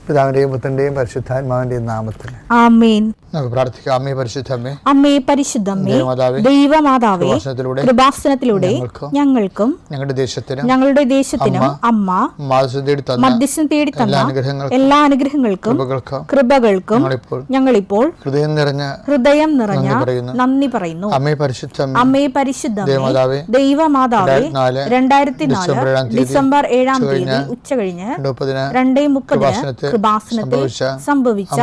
പിതാവിന്റെയും പുത്രന്റെയും പരിശുദ്ധാത്മാവിന്റെയും നാമത്തിൽ ആമേൻ. നമുക്ക് പ്രാർത്ഥിക്കാം. അമ്മേ പരിശുദ്ധമ്മേ, അമ്മേ പരിശുദ്ധമ്മേ, ദൈവമാതാവേ, കൃപാസനത്തിലൂടെ ഞങ്ങൾക്കും ഞങ്ങളുടെ ദേശത്തിനും അമ്മ മധ്യസ്ഥം തേടി തന്ന എല്ലാ അനുഗ്രഹങ്ങൾക്കും കൃപകൾക്കും ഞങ്ങളിപ്പോൾ ഹൃദയം നിറഞ്ഞ നന്ദി പറയുന്നു. അമ്മേ പരിശുദ്ധമ്മേ, ദൈവമാതാവേ, 2004 ഡിസംബർ 7 തീയതി ഉച്ചകഴിഞ്ഞ് 2:30 കൃപാസനത്തിൽ സംഭവിച്ച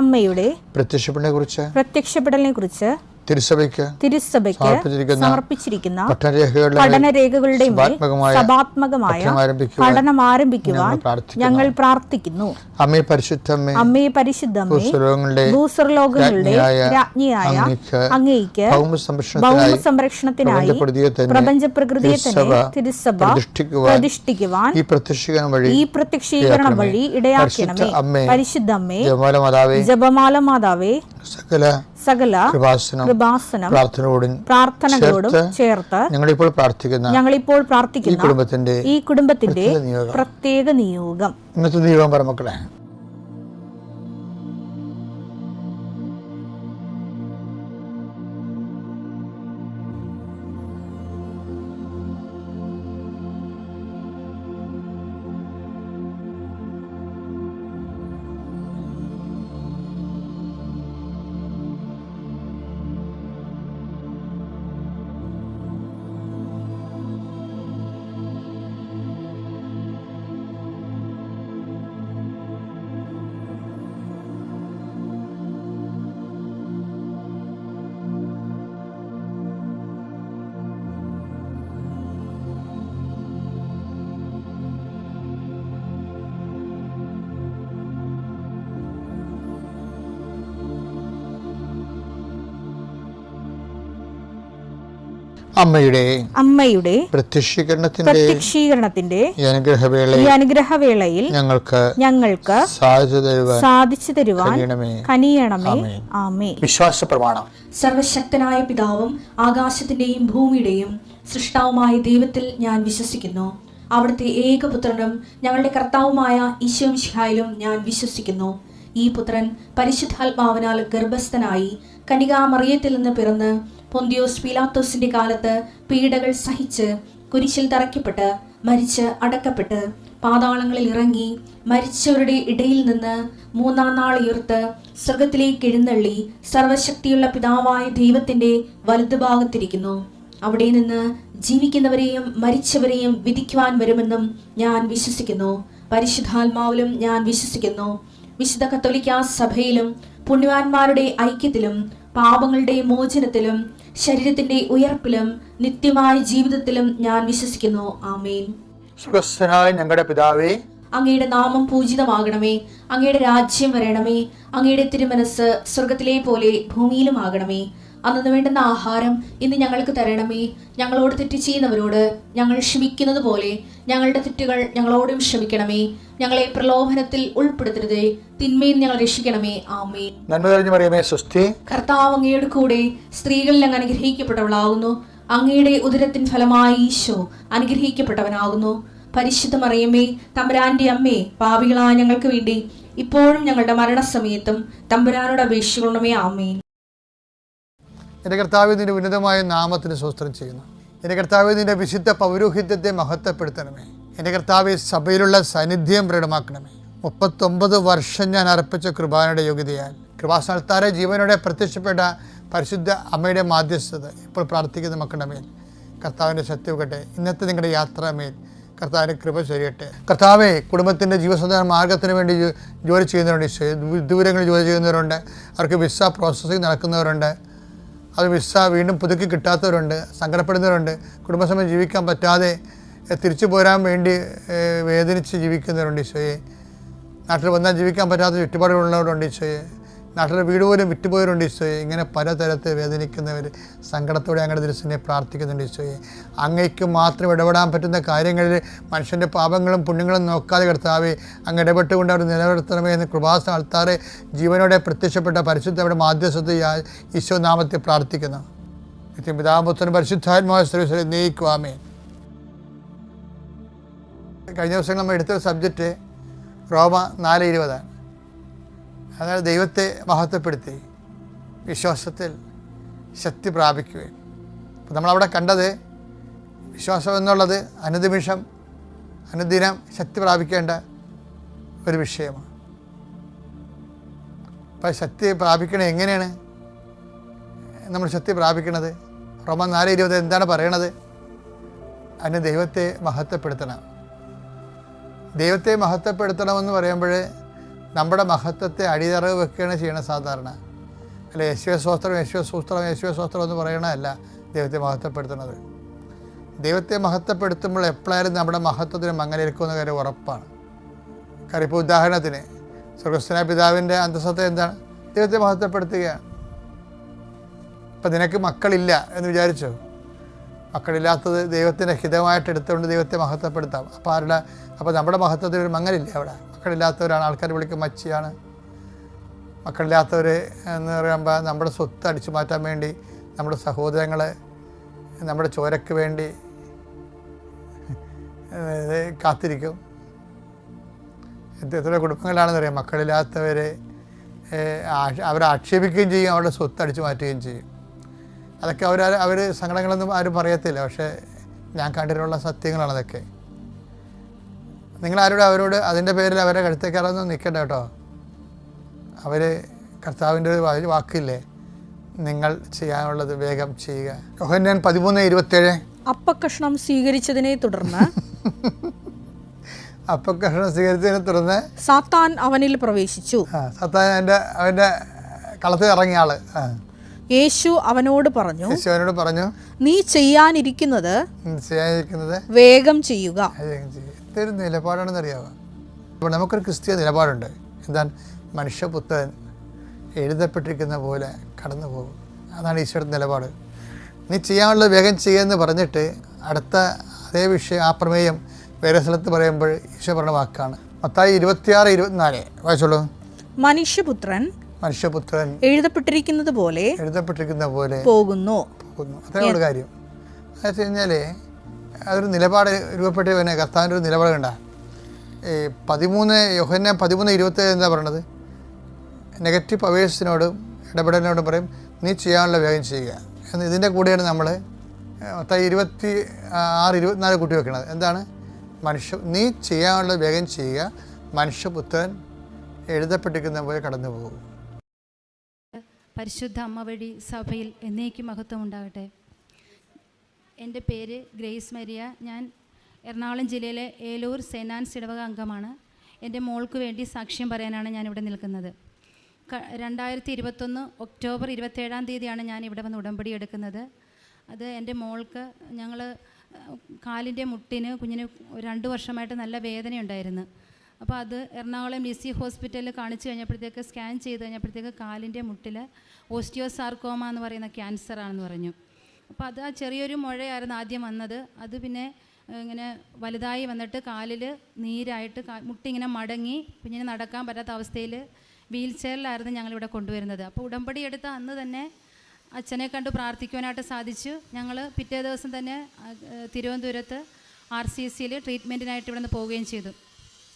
അമ്മയുടെ പ്രത്യക്ഷപ്പെടലിനെ കുറിച്ച് തിരുസഭയ്ക്ക് സമർപ്പിച്ചിരിക്കുന്ന പഠനരേഖകളുടെ സഭാത്മകമായ പഠനം ആരംഭിക്കുവാൻ ഞങ്ങൾ പ്രാർത്ഥിക്കുന്നു. അമ്മേ പരിശുദ്ധമ്മേ, ഭൂസ്വർലോകങ്ങളുടെ രാജ്ഞിയായ അങ്ങേയ്ക്ക് ഭൗമസംരക്ഷണത്തിനായി പ്രപഞ്ചപ്രകൃതിയെ തന്നെ തിരുസഭ പ്രതിഷ്ഠിക്കുവാൻ ഈ പ്രത്യക്ഷീകരണം വഴി ഇടയാക്കണമേ. പരിശുദ്ധമ്മേ, ജപമാല മാതാവേ, സകല കൃപാസനം പ്രാർത്ഥനകളോടും ചേർത്ത് ഞങ്ങളിപ്പോൾ പ്രാർത്ഥിക്കുന്ന ഈ കുടുംബത്തിന്റെ പ്രത്യേക നിയോഗം. ഇന്നത്തെ നിയോഗം പറ മക്കളെ. അമ്മയുടെ പ്രത്യക്ഷീകരണത്തിന്റെ ഈ അനുഗ്രഹവേളയിൽ ഞങ്ങൾക്ക് സാധിച്ചു തരുവാൻ കനിയണമേ. ആമേൻ. വിശ്വാസ പ്രമാണം. സർവശക്തനായ പിതാവും ആകാശത്തിന്റെയും ഭൂമിയുടെയും സൃഷ്ടാവുമായ ദൈവത്തിൽ ഞാൻ വിശ്വസിക്കുന്നു. അവിടുത്തെ ഏകപുത്രനും ഞങ്ങളുടെ കർത്താവുമായ ഈശോ മിശിഹായിലും ഞാൻ വിശ്വസിക്കുന്നു. ഈ പുത്രൻ പരിശുദ്ധാത്മാവിനാൽ ഗർഭസ്ഥനായി കന്യകാമറിയത്തിൽ നിന്ന് പിറന്ന് പൊന്തിയോസ് പീലാത്തോസിന്റെ കാലത്ത് പീഡകൾ സഹിച്ച് കുരിശിൽ തറയ്ക്കപ്പെട്ട് മരിച്ച് അടക്കപ്പെട്ട് പാതാളങ്ങളിൽ ഇറങ്ങി മരിച്ചവരുടെ ഇടയിൽ നിന്ന് 3-ാം നാൾ ഉയർത്ത് സ്വർഗത്തിലേക്ക് എഴുന്നള്ളി സർവശക്തിയുള്ള പിതാവായ ദൈവത്തിന്റെ വലതുഭാഗത്തിരിക്കുന്നു. അവിടെ നിന്ന് ജീവിക്കുന്നവരെയും മരിച്ചവരെയും വിധിക്കുവാൻ വരുമെന്നും ഞാൻ വിശ്വസിക്കുന്നു. പരിശുദ്ധാത്മാവിലും ഞാൻ വിശ്വസിക്കുന്നു. വിശുദ്ധ കത്തോലിക്കാ സഭയിലും പുണ്യവാന്മാരുടെ ഐക്യത്തിലും പാപങ്ങളുടെ മോചനത്തിലും ശരീരത്തിന്റെ ഉയർപ്പിലും നിത്യമായ ജീവിതത്തിലും ഞാൻ വിശ്വസിക്കുന്നു. ആമേൻ. സ്വർഗ്ഗസ്ഥനായ ഞങ്ങളുടെ പിതാവേ, അങ്ങയുടെ നാമം പൂജിതമാകണമേ. അങ്ങയുടെ രാജ്യം വരണമേ. അങ്ങയുടെ തിരുമനസ് സ്വർഗത്തിലെ പോലെ ഭൂമിയിലും ആകണമേ. അന്നു വേണ്ടുന്ന ആഹാരം ഇന്ന് ഞങ്ങൾക്ക് തരണമേ. ഞങ്ങളോട് തെറ്റ് ചെയ്യുന്നവരോട് ഞങ്ങൾ ക്ഷമിക്കുന്നത് പോലെ ഞങ്ങളുടെ തെറ്റുകൾ ഞങ്ങളോടും ക്ഷമിക്കണമേ. ഞങ്ങളെ പ്രലോഭനത്തിൽ ഉൾപ്പെടുത്തരുതേ, തിന്മയിൽ ഞങ്ങൾ രക്ഷിക്കണമേ. ആമേൻ. നന്മ നിറഞ്ഞ മറിയമേ, സ്വസ്തി. കർത്താവ് അങ്ങയുടെ കൂടെ സ്ത്രീകളിൽ അങ്ങ് അനുഗ്രഹിക്കപ്പെട്ടവളാകുന്നു. അങ്ങയുടെ ഉദരത്തിൻ ഫലമായി ഈശോ അനുഗ്രഹിക്കപ്പെട്ടവനാകുന്നു. പരിശുദ്ധ മറിയമേ, തമ്പുരാന്റെ അമ്മേ, പാപികളായ ഞങ്ങൾക്ക് വേണ്ടി ഇപ്പോഴും ഞങ്ങളുടെ മരണസമയത്തും തമ്പുരാനോട് അപേക്ഷിക്കണമേ. ആമേൻ. എൻ്റെ കർത്താവേ, നിന്റെ ഉന്നതമായ നാമത്തിന് സ്തോത്രം ചെയ്യുന്നു. എൻ്റെ കർത്താവേ, നിന്റെ വിശുദ്ധ പൗരോഹിത്യത്തെ മഹത്വപ്പെടുത്തണമേ. എൻ്റെ കർത്താവേ, സഭയിലുള്ള സാന്നിധ്യം പ്രകടമാക്കണമേ. 39 വർഷം ഞാൻ അർപ്പിച്ച കൃപാനയുടെ യോഗ്യതയാൽ കൃപാസ്ഥാനത്താരെ ജീവനോടെ പ്രത്യക്ഷപ്പെട്ട പരിശുദ്ധ അമ്മയുടെ മാധ്യസ്ഥത ഇപ്പോൾ പ്രാർത്ഥിക്കുന്ന മക്കളുടെ മേൽ കർത്താവിൻ്റെ ശക്തിവെക്കട്ടെ. ഇന്നത്തെ നിങ്ങളുടെ യാത്രാമേൽ കർത്താവിൻ്റെ കൃപ ചൊരിയട്ടെ. കർത്താവേ, കുടുംബത്തിൻ്റെ ജീവസന്ധാന മാർഗത്തിന് വേണ്ടി ജോലി ചെയ്യുന്നവരുണ്ട്, ദൂരങ്ങളിൽ ജോലി ചെയ്യുന്നവരുണ്ട്, അവർക്ക് വിസ പ്രോസസ്സിങ് നടക്കുന്നവരുണ്ട്, അത് വിസ വീണ്ടും പുതുക്കി കിട്ടാത്തവരുണ്ട്, സങ്കടപ്പെടുന്നവരുണ്ട്, കുടുംബസമയം ജീവിക്കാൻ പറ്റാതെ തിരിച്ചു പോരാൻ വേണ്ടി വേദനിച്ച് ജീവിക്കുന്നവരുണ്ട്. ഈശോയെ, നാട്ടിൽ വന്നാൽ ജീവിക്കാൻ പറ്റാത്ത ചുറ്റുപാടുകളുള്ളവരുണ്ട്. ഈശോയെ, നാട്ടിലെ വീട് പോലും വിറ്റുപോയവരുണ്ട്. ഈശോയെ, ഇങ്ങനെ പലതരത്തിൽ വേദനിക്കുന്നവർ സങ്കടത്തോടെ അങ്ങയുടെ ദിവസനെ പ്രാർത്ഥിക്കുന്നുണ്ട്. ഈശോയെ, അങ്ങയ്ക്ക് മാത്രം ഇടപെടാൻ പറ്റുന്ന കാര്യങ്ങളിൽ മനുഷ്യൻ്റെ പാപങ്ങളും പുണ്യങ്ങളും നോക്കാതെ കർത്താവേ, അങ്ങ് ഇടപെട്ടുകൊണ്ട് അവർ നിലനിർത്തണമേ എന്ന് കൃപാസന ആൾത്താരെ ജീവനോടെ പ്രത്യക്ഷപ്പെട്ട പരിശുദ്ധ അവിടെ മാധ്യസ്ഥതയായി ഈശോ നാമത്തെ പ്രാർത്ഥിക്കുന്നു. പിതാപുത്രൻ പരിശുദ്ധാത്മാവായ സർവ്വ നീക്കുവാമേ. കഴിഞ്ഞ ദിവസം നമ്മൾ എടുത്ത സബ്ജക്റ്റ് റോമ 4:20. അതായത് ദൈവത്തെ മഹത്വപ്പെടുത്തി വിശ്വാസത്തിൽ ശക്തി പ്രാപിക്കുകയും. അപ്പോൾ നമ്മളവിടെ കണ്ടത് വിശ്വാസം എന്നുള്ളത് അനുദിനം ശക്തി പ്രാപിക്കേണ്ട ഒരു വിഷയമാണ്. അപ്പോൾ ശക്തി പ്രാപിക്കണത് എങ്ങനെയാണ് നമ്മൾ ശക്തി പ്രാപിക്കണത്? റോമ 4:20 എന്താണ് പറയണത്? അതിന് ദൈവത്തെ മഹത്വപ്പെടുത്തണം. ദൈവത്തെ മഹത്വപ്പെടുത്തണമെന്ന് പറയുമ്പോൾ നമ്മുടെ മഹത്വത്തെ അടിയറവ് വെക്കുകയാണ് ചെയ്യണം സാധാരണ. അല്ല യേശുവേ സ്വസ്ത്രം എന്ന് പറയണതല്ല ദൈവത്തെ മഹത്വപ്പെടുത്തുന്നത്. ദൈവത്തെ മഹത്വപ്പെടുത്തുമ്പോൾ എപ്പോഴായാലും നമ്മുടെ മഹത്വത്തിന് മങ്ങലേൽക്കുന്ന കാര്യം ഉറപ്പാണ്. കാര്യം ഇപ്പോൾ ഉദാഹരണത്തിന് സ്വർഗസ്ഥനായ പിതാവിൻ്റെ അന്തസ്സത്തെ എന്താണ്? ദൈവത്തെ മഹത്വപ്പെടുത്തുകയാണ്. ഇപ്പം നിനക്ക് മക്കളില്ല എന്ന് വിചാരിച്ചോ? മക്കളില്ലാത്തത് ദൈവത്തിൻ്റെ ഹിതമായിട്ട് എടുത്തുകൊണ്ട് ദൈവത്തെ മഹത്വപ്പെടുത്താം. അപ്പോൾ നമ്മുടെ മഹത്വത്തിന് ഒരു മങ്ങലില്ല അവിടെ. മക്കളില്ലാത്തവരാണ് ആൾക്കാർ വിളിക്കും മച്ചിയാണ്. മക്കളില്ലാത്തവർ എന്ന് പറയുമ്പോൾ നമ്മുടെ സ്വത്ത് അടിച്ചു മാറ്റാൻ വേണ്ടി നമ്മുടെ സഹോദരങ്ങളെ നമ്മുടെ ചോരയ്ക്ക് വേണ്ടി കാത്തിരിക്കും. എത്ര കുടുംബങ്ങളാണെന്നറിയാം മക്കളില്ലാത്തവരെ അവരെ ആക്ഷേപിക്കുകയും ചെയ്യും, അവരുടെ സ്വത്ത് അടിച്ചു മാറ്റുകയും ചെയ്യും. അതൊക്കെ അവർ സങ്കടങ്ങളൊന്നും ആരും പറയത്തില്ല. പക്ഷേ ഞാൻ കണ്ടിട്ടുള്ള സത്യങ്ങളാണ് അതൊക്കെ. അവരോട് അതിൻ്റെ പേരിൽ അവരെ കഴുത്തേക്കാറൊന്നും നിൽക്കണ്ട കേട്ടോ. അവർ കർത്താവിൻ്റെ ഒരു വാക്കില്ലേ, നിങ്ങൾ ചെയ്യാനുള്ളത് വേഗം ചെയ്യുക. യോഹന്നാൻ 13:27. അപ്പക്കഷ്ണം സ്വീകരിച്ചതിനെ തുടർന്ന് സാത്താൻ അവനിൽ പ്രവേശിച്ചു. സാത്താൻ അവൻ്റെ കളത്തിൽ ഇറങ്ങിയ ആള്. യേശു അവനോട് പറഞ്ഞു, നീ ചെയ്യാനിരിക്കുന്നത് വേഗം ചെയ്യുക. ഇതൊരു നിലപാടാണെന്ന് അറിയാവുക. അപ്പോൾ നമുക്കൊരു ക്രിസ്തീയ നിലപാടുണ്ട്. എന്താണ്? മനുഷ്യപുത്രൻ എഴുതപ്പെട്ടിരിക്കുന്ന പോലെ കടന്നു പോകും. അതാണ് ഈശോയുടെ നിലപാട്. നീ ചെയ്യാനുള്ളത് വേഗം ചെയ്യുമെന്ന് പറഞ്ഞിട്ട് അടുത്ത അതേ വിഷയം, ആ പ്രമേയം വേറെ സ്ഥലത്ത് പറയുമ്പോൾ ഈശോ പറഞ്ഞ വാക്കാണ്. മത്തായി 26:24 വായിച്ചോളൂ. മനുഷ്യപുത്രൻ എഴുതപ്പെട്ടിരിക്കുന്നത് പോലെ പോകുന്നു. അത്രയുള്ള കാര്യം. എന്ന് വെച്ച് കഴിഞ്ഞാൽ അതൊരു നിലപാട് രൂപപ്പെട്ട് പിന്നെ കർത്താവിൻ്റെ ഒരു നിലപാട് കണ്ട. യോഹന്നാൻ 13:27 എന്താ പറയണത്? നെഗറ്റീവ് പവേഴ്സിനോടും ഇടപെടലിനോടും പറയും നീ ചെയ്യാനുള്ള വേഗം ചെയ്യുക എന്ന്. ഇതിൻ്റെ കൂടെയാണ് നമ്മൾ മത്തായി 26:24 കൂട്ടി വെക്കുന്നത്. എന്താണ്? നീ ചെയ്യാനുള്ള വേഗം ചെയ്യുക, മനുഷ്യപുത്രൻ എഴുതപ്പെട്ടിരിക്കുന്ന പോലെ കടന്നു പോകും. പരിശുദ്ധ അമ്മ വഴി സഭയിൽ എന്നേക്കും മഹത്വം ഉണ്ടാകട്ടെ. എൻ്റെ പേര് ഗ്രേസ് മരിയ. ഞാൻ എറണാകുളം ജില്ലയിലെ ഏലൂർ സെയിൻറ് ആൻസ് ഇടവക അംഗമാണ്. എൻ്റെ മോൾക്ക് വേണ്ടി സാക്ഷ്യം പറയാനാണ് ഞാനിവിടെ നിൽക്കുന്നത്. 2021 ഒക്ടോബർ 27 ഞാൻ ഇവിടെ വന്ന് ഉടമ്പടി എടുക്കുന്നത്. അത് എൻ്റെ മോൾക്ക് ഞങ്ങൾ കാലിൻ്റെ മുട്ടിന് കുഞ്ഞിന് 2 വർഷമായിട്ട് നല്ല വേദനയുണ്ടായിരുന്നു. അപ്പോൾ അത് എറണാകുളം ലിസി ഹോസ്പിറ്റലിൽ കാണിച്ചു കഴിഞ്ഞപ്പോഴത്തേക്ക് സ്കാൻ ചെയ്ത് കഴിഞ്ഞപ്പോഴത്തേക്ക് കാലിൻ്റെ മുട്ടിൽ ഓസ്റ്റിയോസാർക്കോമ എന്ന് പറയുന്ന ക്യാൻസറാണെന്ന് പറഞ്ഞു. അപ്പോൾ അത് ആ ചെറിയൊരു മുഴയായിരുന്നു ആദ്യം വന്നത്. അത് പിന്നെ ഇങ്ങനെ വലുതായി വന്നിട്ട് കാലിൽ നീരായിട്ട് മുട്ടിങ്ങനെ മടങ്ങി കുഞ്ഞിന് നടക്കാൻ പറ്റാത്ത അവസ്ഥയിൽ വീൽ ചെയറിലായിരുന്നു ഞങ്ങളിവിടെ കൊണ്ടുവരുന്നത്. അപ്പോൾ ഉടമ്പടി എടുത്ത അന്ന് തന്നെ അച്ഛനെ കണ്ട് പ്രാർത്ഥിക്കുവാനായിട്ട് സാധിച്ചു. ഞങ്ങൾ പിറ്റേ ദിവസം തന്നെ തിരുവനന്തപുരത്ത് RCCയിൽ ട്രീറ്റ്മെൻറ്റിനായിട്ട് ഇവിടെ നിന്ന് പോവുകയും ചെയ്തു.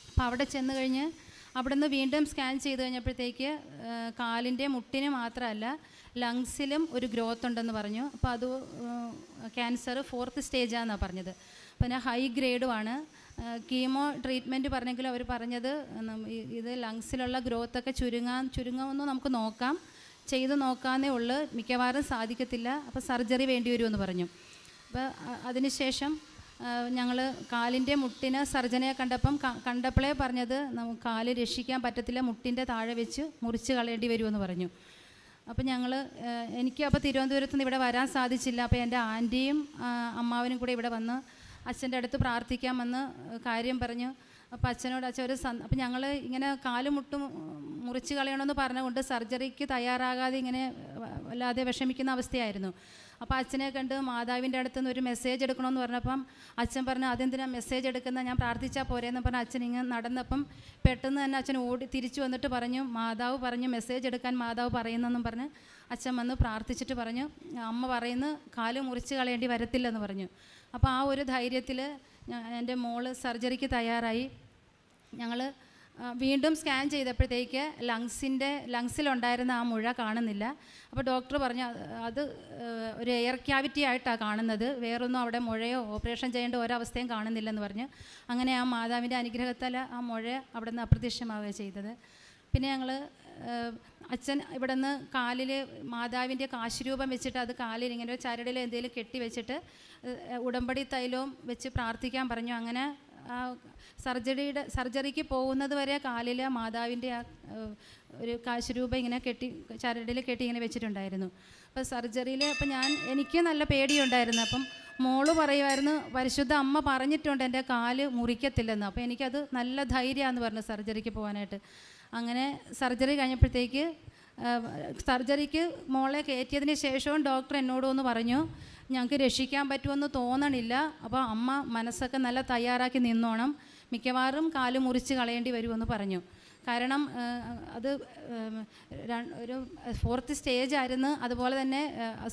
അപ്പോൾ അവിടെ ചെന്ന് കഴിഞ്ഞ് അവിടെ നിന്ന് വീണ്ടും സ്കാൻ ചെയ്ത് കഴിഞ്ഞപ്പോഴത്തേക്ക് കാലിൻ്റെ മുട്ടിന് മാത്രമല്ല ലങ്സിലും ഒരു ഗ്രോത്ത് ഉണ്ടെന്ന് പറഞ്ഞു. അപ്പോൾ അത് ക്യാൻസർ 4th സ്റ്റേജാണെന്നാണ് പറഞ്ഞത്. പിന്നെ ഹൈ ഗ്രേഡുമാണ്. കീമോ ട്രീറ്റ്മെൻറ്റ് പറഞ്ഞെങ്കിലും അവർ പറഞ്ഞത് ഇത് ലങ്സിലുള്ള ഗ്രോത്തൊക്കെ ചുരുങ്ങുമെന്ന് നമുക്ക് നോക്കാം, ചെയ്ത് നോക്കാമെന്നേ ഉള്ളൂ, മിക്കവാറും സാധിക്കത്തില്ല, അപ്പോൾ സർജറി വേണ്ടി വരുമെന്ന് പറഞ്ഞു. അപ്പോൾ അതിനുശേഷം ഞങ്ങൾ കാലിൻ്റെ മുട്ടിന് സർജനെ കണ്ടപ്പോഴേ പറഞ്ഞത് നമുക്ക് കാല് രക്ഷിക്കാൻ പറ്റത്തില്ല, മുട്ടിൻ്റെ താഴെ വെച്ച് മുറിച്ച് കളയേണ്ടി വരുമെന്ന് പറഞ്ഞു. അപ്പോൾ എനിക്ക് അപ്പോൾ തിരുവനന്തപുരത്ത് നിന്ന് ഇവിടെ വരാൻ സാധിച്ചില്ല. അപ്പോൾ എൻ്റെ ആൻറ്റിയും അമ്മാവനും കൂടെ ഇവിടെ വന്ന് അച്ഛൻ്റെ അടുത്ത് പ്രാർത്ഥിക്കാമെന്ന് കാര്യം പറഞ്ഞു. അപ്പോൾ അച്ഛനോട് അപ്പോൾ ഞങ്ങൾ ഇങ്ങനെ കാല് മുട്ടും മുറിച്ച് കളയണമെന്ന് പറഞ്ഞുകൊണ്ട് സർജറിക്ക് തയ്യാറാകാതെ ഇങ്ങനെ വല്ലാതെ വിഷമിക്കുന്ന അവസ്ഥയായിരുന്നു. അപ്പോൾ അച്ഛനെ കണ്ട് മാതാവിൻ്റെ അടുത്തുനിന്ന് ഒരു മെസ്സേജ് എടുക്കണമെന്ന് പറഞ്ഞപ്പം അച്ഛൻ പറഞ്ഞു അതെന്തിനാണ് മെസ്സേജ് എടുക്കുന്ന, ഞാൻ പ്രാർത്ഥിച്ചാൽ പോരെന്ന് പറഞ്ഞ് അച്ഛൻ ഇങ്ങനെ നടന്നപ്പം പെട്ടെന്ന് തന്നെ അച്ഛൻ തിരിച്ചു വന്നിട്ട് പറഞ്ഞു മാതാവ് പറഞ്ഞു മെസ്സേജ് എടുക്കാൻ മാതാവ് പറയുന്നെന്നും പറഞ്ഞ് അച്ഛൻ വന്ന് പ്രാർത്ഥിച്ചിട്ട് പറഞ്ഞു അമ്മ പറയുന്നു കാല് മുറിച്ച് കളയേണ്ടി വരത്തില്ലെന്ന് പറഞ്ഞു. അപ്പോൾ ആ ഒരു ധൈര്യത്തിൽ എൻ്റെ മോള് സർജറിക്ക് തയ്യാറായി. ഞങ്ങൾ വീണ്ടും സ്കാൻ ചെയ്തപ്പോഴത്തേക്ക് ലങ്സിലുണ്ടായിരുന്ന ആ മുഴ കാണുന്നില്ല. അപ്പോൾ ഡോക്ടർ പറഞ്ഞു അത് ഒരു എയർ ക്യാവിറ്റി ആയിട്ടാണ് കാണുന്നത്, വേറൊന്നും അവിടെ മുഴയോ ഓപ്പറേഷൻ ചെയ്യേണ്ട ഒരവസ്ഥയും കാണുന്നില്ലെന്ന് പറഞ്ഞു. അങ്ങനെ ആ മാതാവിൻ്റെ അനുഗ്രഹത്താൽ ആ മുഴ അവിടെ നിന്ന് അപ്രത്യക്ഷമാവുകയാണ് ചെയ്തത്. പിന്നെ ഞങ്ങൾ അച്ഛൻ ഇവിടെ നിന്ന് കാലിൽ മാതാവിൻ്റെ കാശുരൂപം വെച്ചിട്ട് അത് കാലിൽ ഇങ്ങനെ ചരടിൽ എന്തെങ്കിലും കെട്ടി വെച്ചിട്ട് ഉടമ്പടി തൈലവും വെച്ച് പ്രാർത്ഥിക്കാൻ പറഞ്ഞു. അങ്ങനെ ആ സർജറിക്ക് പോകുന്നത് വരെ കാലിൽ മാതാവിൻ്റെ ആ ഒരു കാശുരൂപം ഇങ്ങനെ ചരടിൽ കെട്ടി ഇങ്ങനെ വെച്ചിട്ടുണ്ടായിരുന്നു. അപ്പോൾ സർജറിയിൽ എനിക്ക് നല്ല പേടിയുണ്ടായിരുന്നു. അപ്പം മോള് പറയുമായിരുന്നു പരിശുദ്ധ അമ്മ പറഞ്ഞിട്ടുണ്ട് എൻ്റെ കാല് മുറിക്കത്തില്ലെന്ന്. അപ്പോൾ എനിക്കത് നല്ല ധൈര്യമാണെന്ന് പറഞ്ഞു സർജറിക്ക് പോകാനായിട്ട്. അങ്ങനെ സർജറി കഴിഞ്ഞപ്പോഴത്തേക്ക് സർജറിക്ക് മോളെ കയറ്റിയതിന് ശേഷവും ഡോക്ടർ എന്നോടൊന്ന് പറഞ്ഞു ഞങ്ങൾക്ക് രക്ഷിക്കാൻ പറ്റുമെന്ന് തോന്നണില്ല, അപ്പോൾ അമ്മ മനസ്സൊക്കെ നല്ല തയ്യാറാക്കി നിന്നോണം, മിക്കവാറും കാല് മുറിച്ച് കളയേണ്ടി വരുമെന്ന് പറഞ്ഞു. കാരണം അത് ഒരു 4th സ്റ്റേജ് ആയിരുന്നു. അതുപോലെ തന്നെ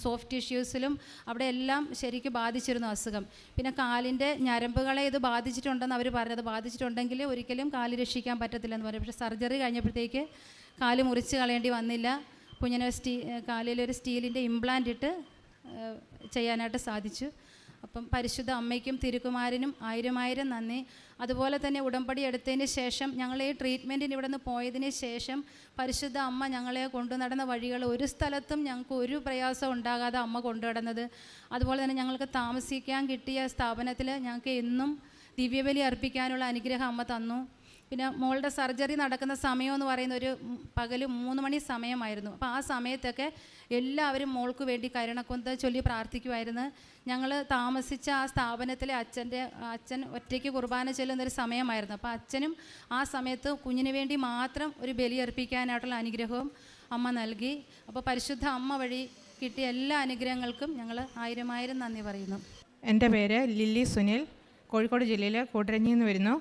സോഫ്റ്റ് ടിഷ്യൂസിലും അവിടെ എല്ലാം ശരിക്കും ബാധിച്ചിരുന്നു അസുഖം. പിന്നെ കാലിൻ്റെ ഞരമ്പുകളെ ഇത് ബാധിച്ചിട്ടുണ്ടെന്ന് അവർ പറഞ്ഞത്, ബാധിച്ചിട്ടുണ്ടെങ്കിൽ ഒരിക്കലും കാല് രക്ഷിക്കാൻ പറ്റത്തില്ലെന്ന് പറയും. പക്ഷേ സർജറി കഴിഞ്ഞപ്പോഴത്തേക്ക് കാല് മുറിച്ച് കളയേണ്ടി വന്നില്ല. കുഞ്ഞിനെ കാലിലൊരു സ്റ്റീലിൻ്റെ ഇംപ്ലാന്റ് ഇട്ട് ചെയ്യാനായിട്ട് സാധിച്ചു. അപ്പം പരിശുദ്ധ അമ്മയ്ക്കും തിരുക്കുമാരനും 1000 നന്ദി. അതുപോലെ തന്നെ ഉടമ്പടി എടുത്തതിന് ശേഷം ഞങ്ങൾ ഈ ട്രീറ്റ്മെൻറ്റിന് ഇവിടെ നിന്ന് പോയതിന് ശേഷം പരിശുദ്ധ അമ്മ ഞങ്ങളെ കൊണ്ടു നടന്ന വഴികൾ ഒരു സ്ഥലത്തും ഞങ്ങൾക്ക് ഒരു പ്രയാസം ഉണ്ടാകാതെ അമ്മ കൊണ്ടുനടന്നത്. അതുപോലെ തന്നെ ഞങ്ങൾക്ക് താമസിക്കാൻ കിട്ടിയ സ്ഥാപനത്തിൽ ഞങ്ങൾക്ക് എന്നും ദിവ്യബലി അർപ്പിക്കാനുള്ള അനുഗ്രഹം അമ്മ തന്നു. പിന്നെ മോളുടെ സർജറി നടക്കുന്ന സമയമെന്ന് പറയുന്ന ഒരു പകൽ 3 മണി സമയമായിരുന്നു. അപ്പോൾ ആ സമയത്തൊക്കെ എല്ലാവരും മോൾക്ക് വേണ്ടി കരുണക്കൊന്ത ചൊല്ലി പ്രാർത്ഥിക്കുമായിരുന്നു. ഞങ്ങൾ താമസിച്ച ആ സ്ഥാപനത്തിലെ അച്ഛൻ ഒറ്റയ്ക്ക് കുർബാന ചെല്ലുന്നൊരു സമയമായിരുന്നു. അപ്പോൾ അച്ഛനും ആ സമയത്ത് കുഞ്ഞിന് വേണ്ടി മാത്രം ഒരു ബലിയർപ്പിക്കാനായിട്ടുള്ള അനുഗ്രഹവും അമ്മ നൽകി. അപ്പോൾ പരിശുദ്ധ അമ്മ വഴി കിട്ടിയ എല്ലാ അനുഗ്രഹങ്ങൾക്കും ഞങ്ങൾ 1000 നന്ദി പറയുന്നു. എൻ്റെ പേര് ലില്ലി സുനിൽ, കോഴിക്കോട് ജില്ലയിലെ കൂടരഞ്ഞിയിൽ നിന്ന് വരുന്നു.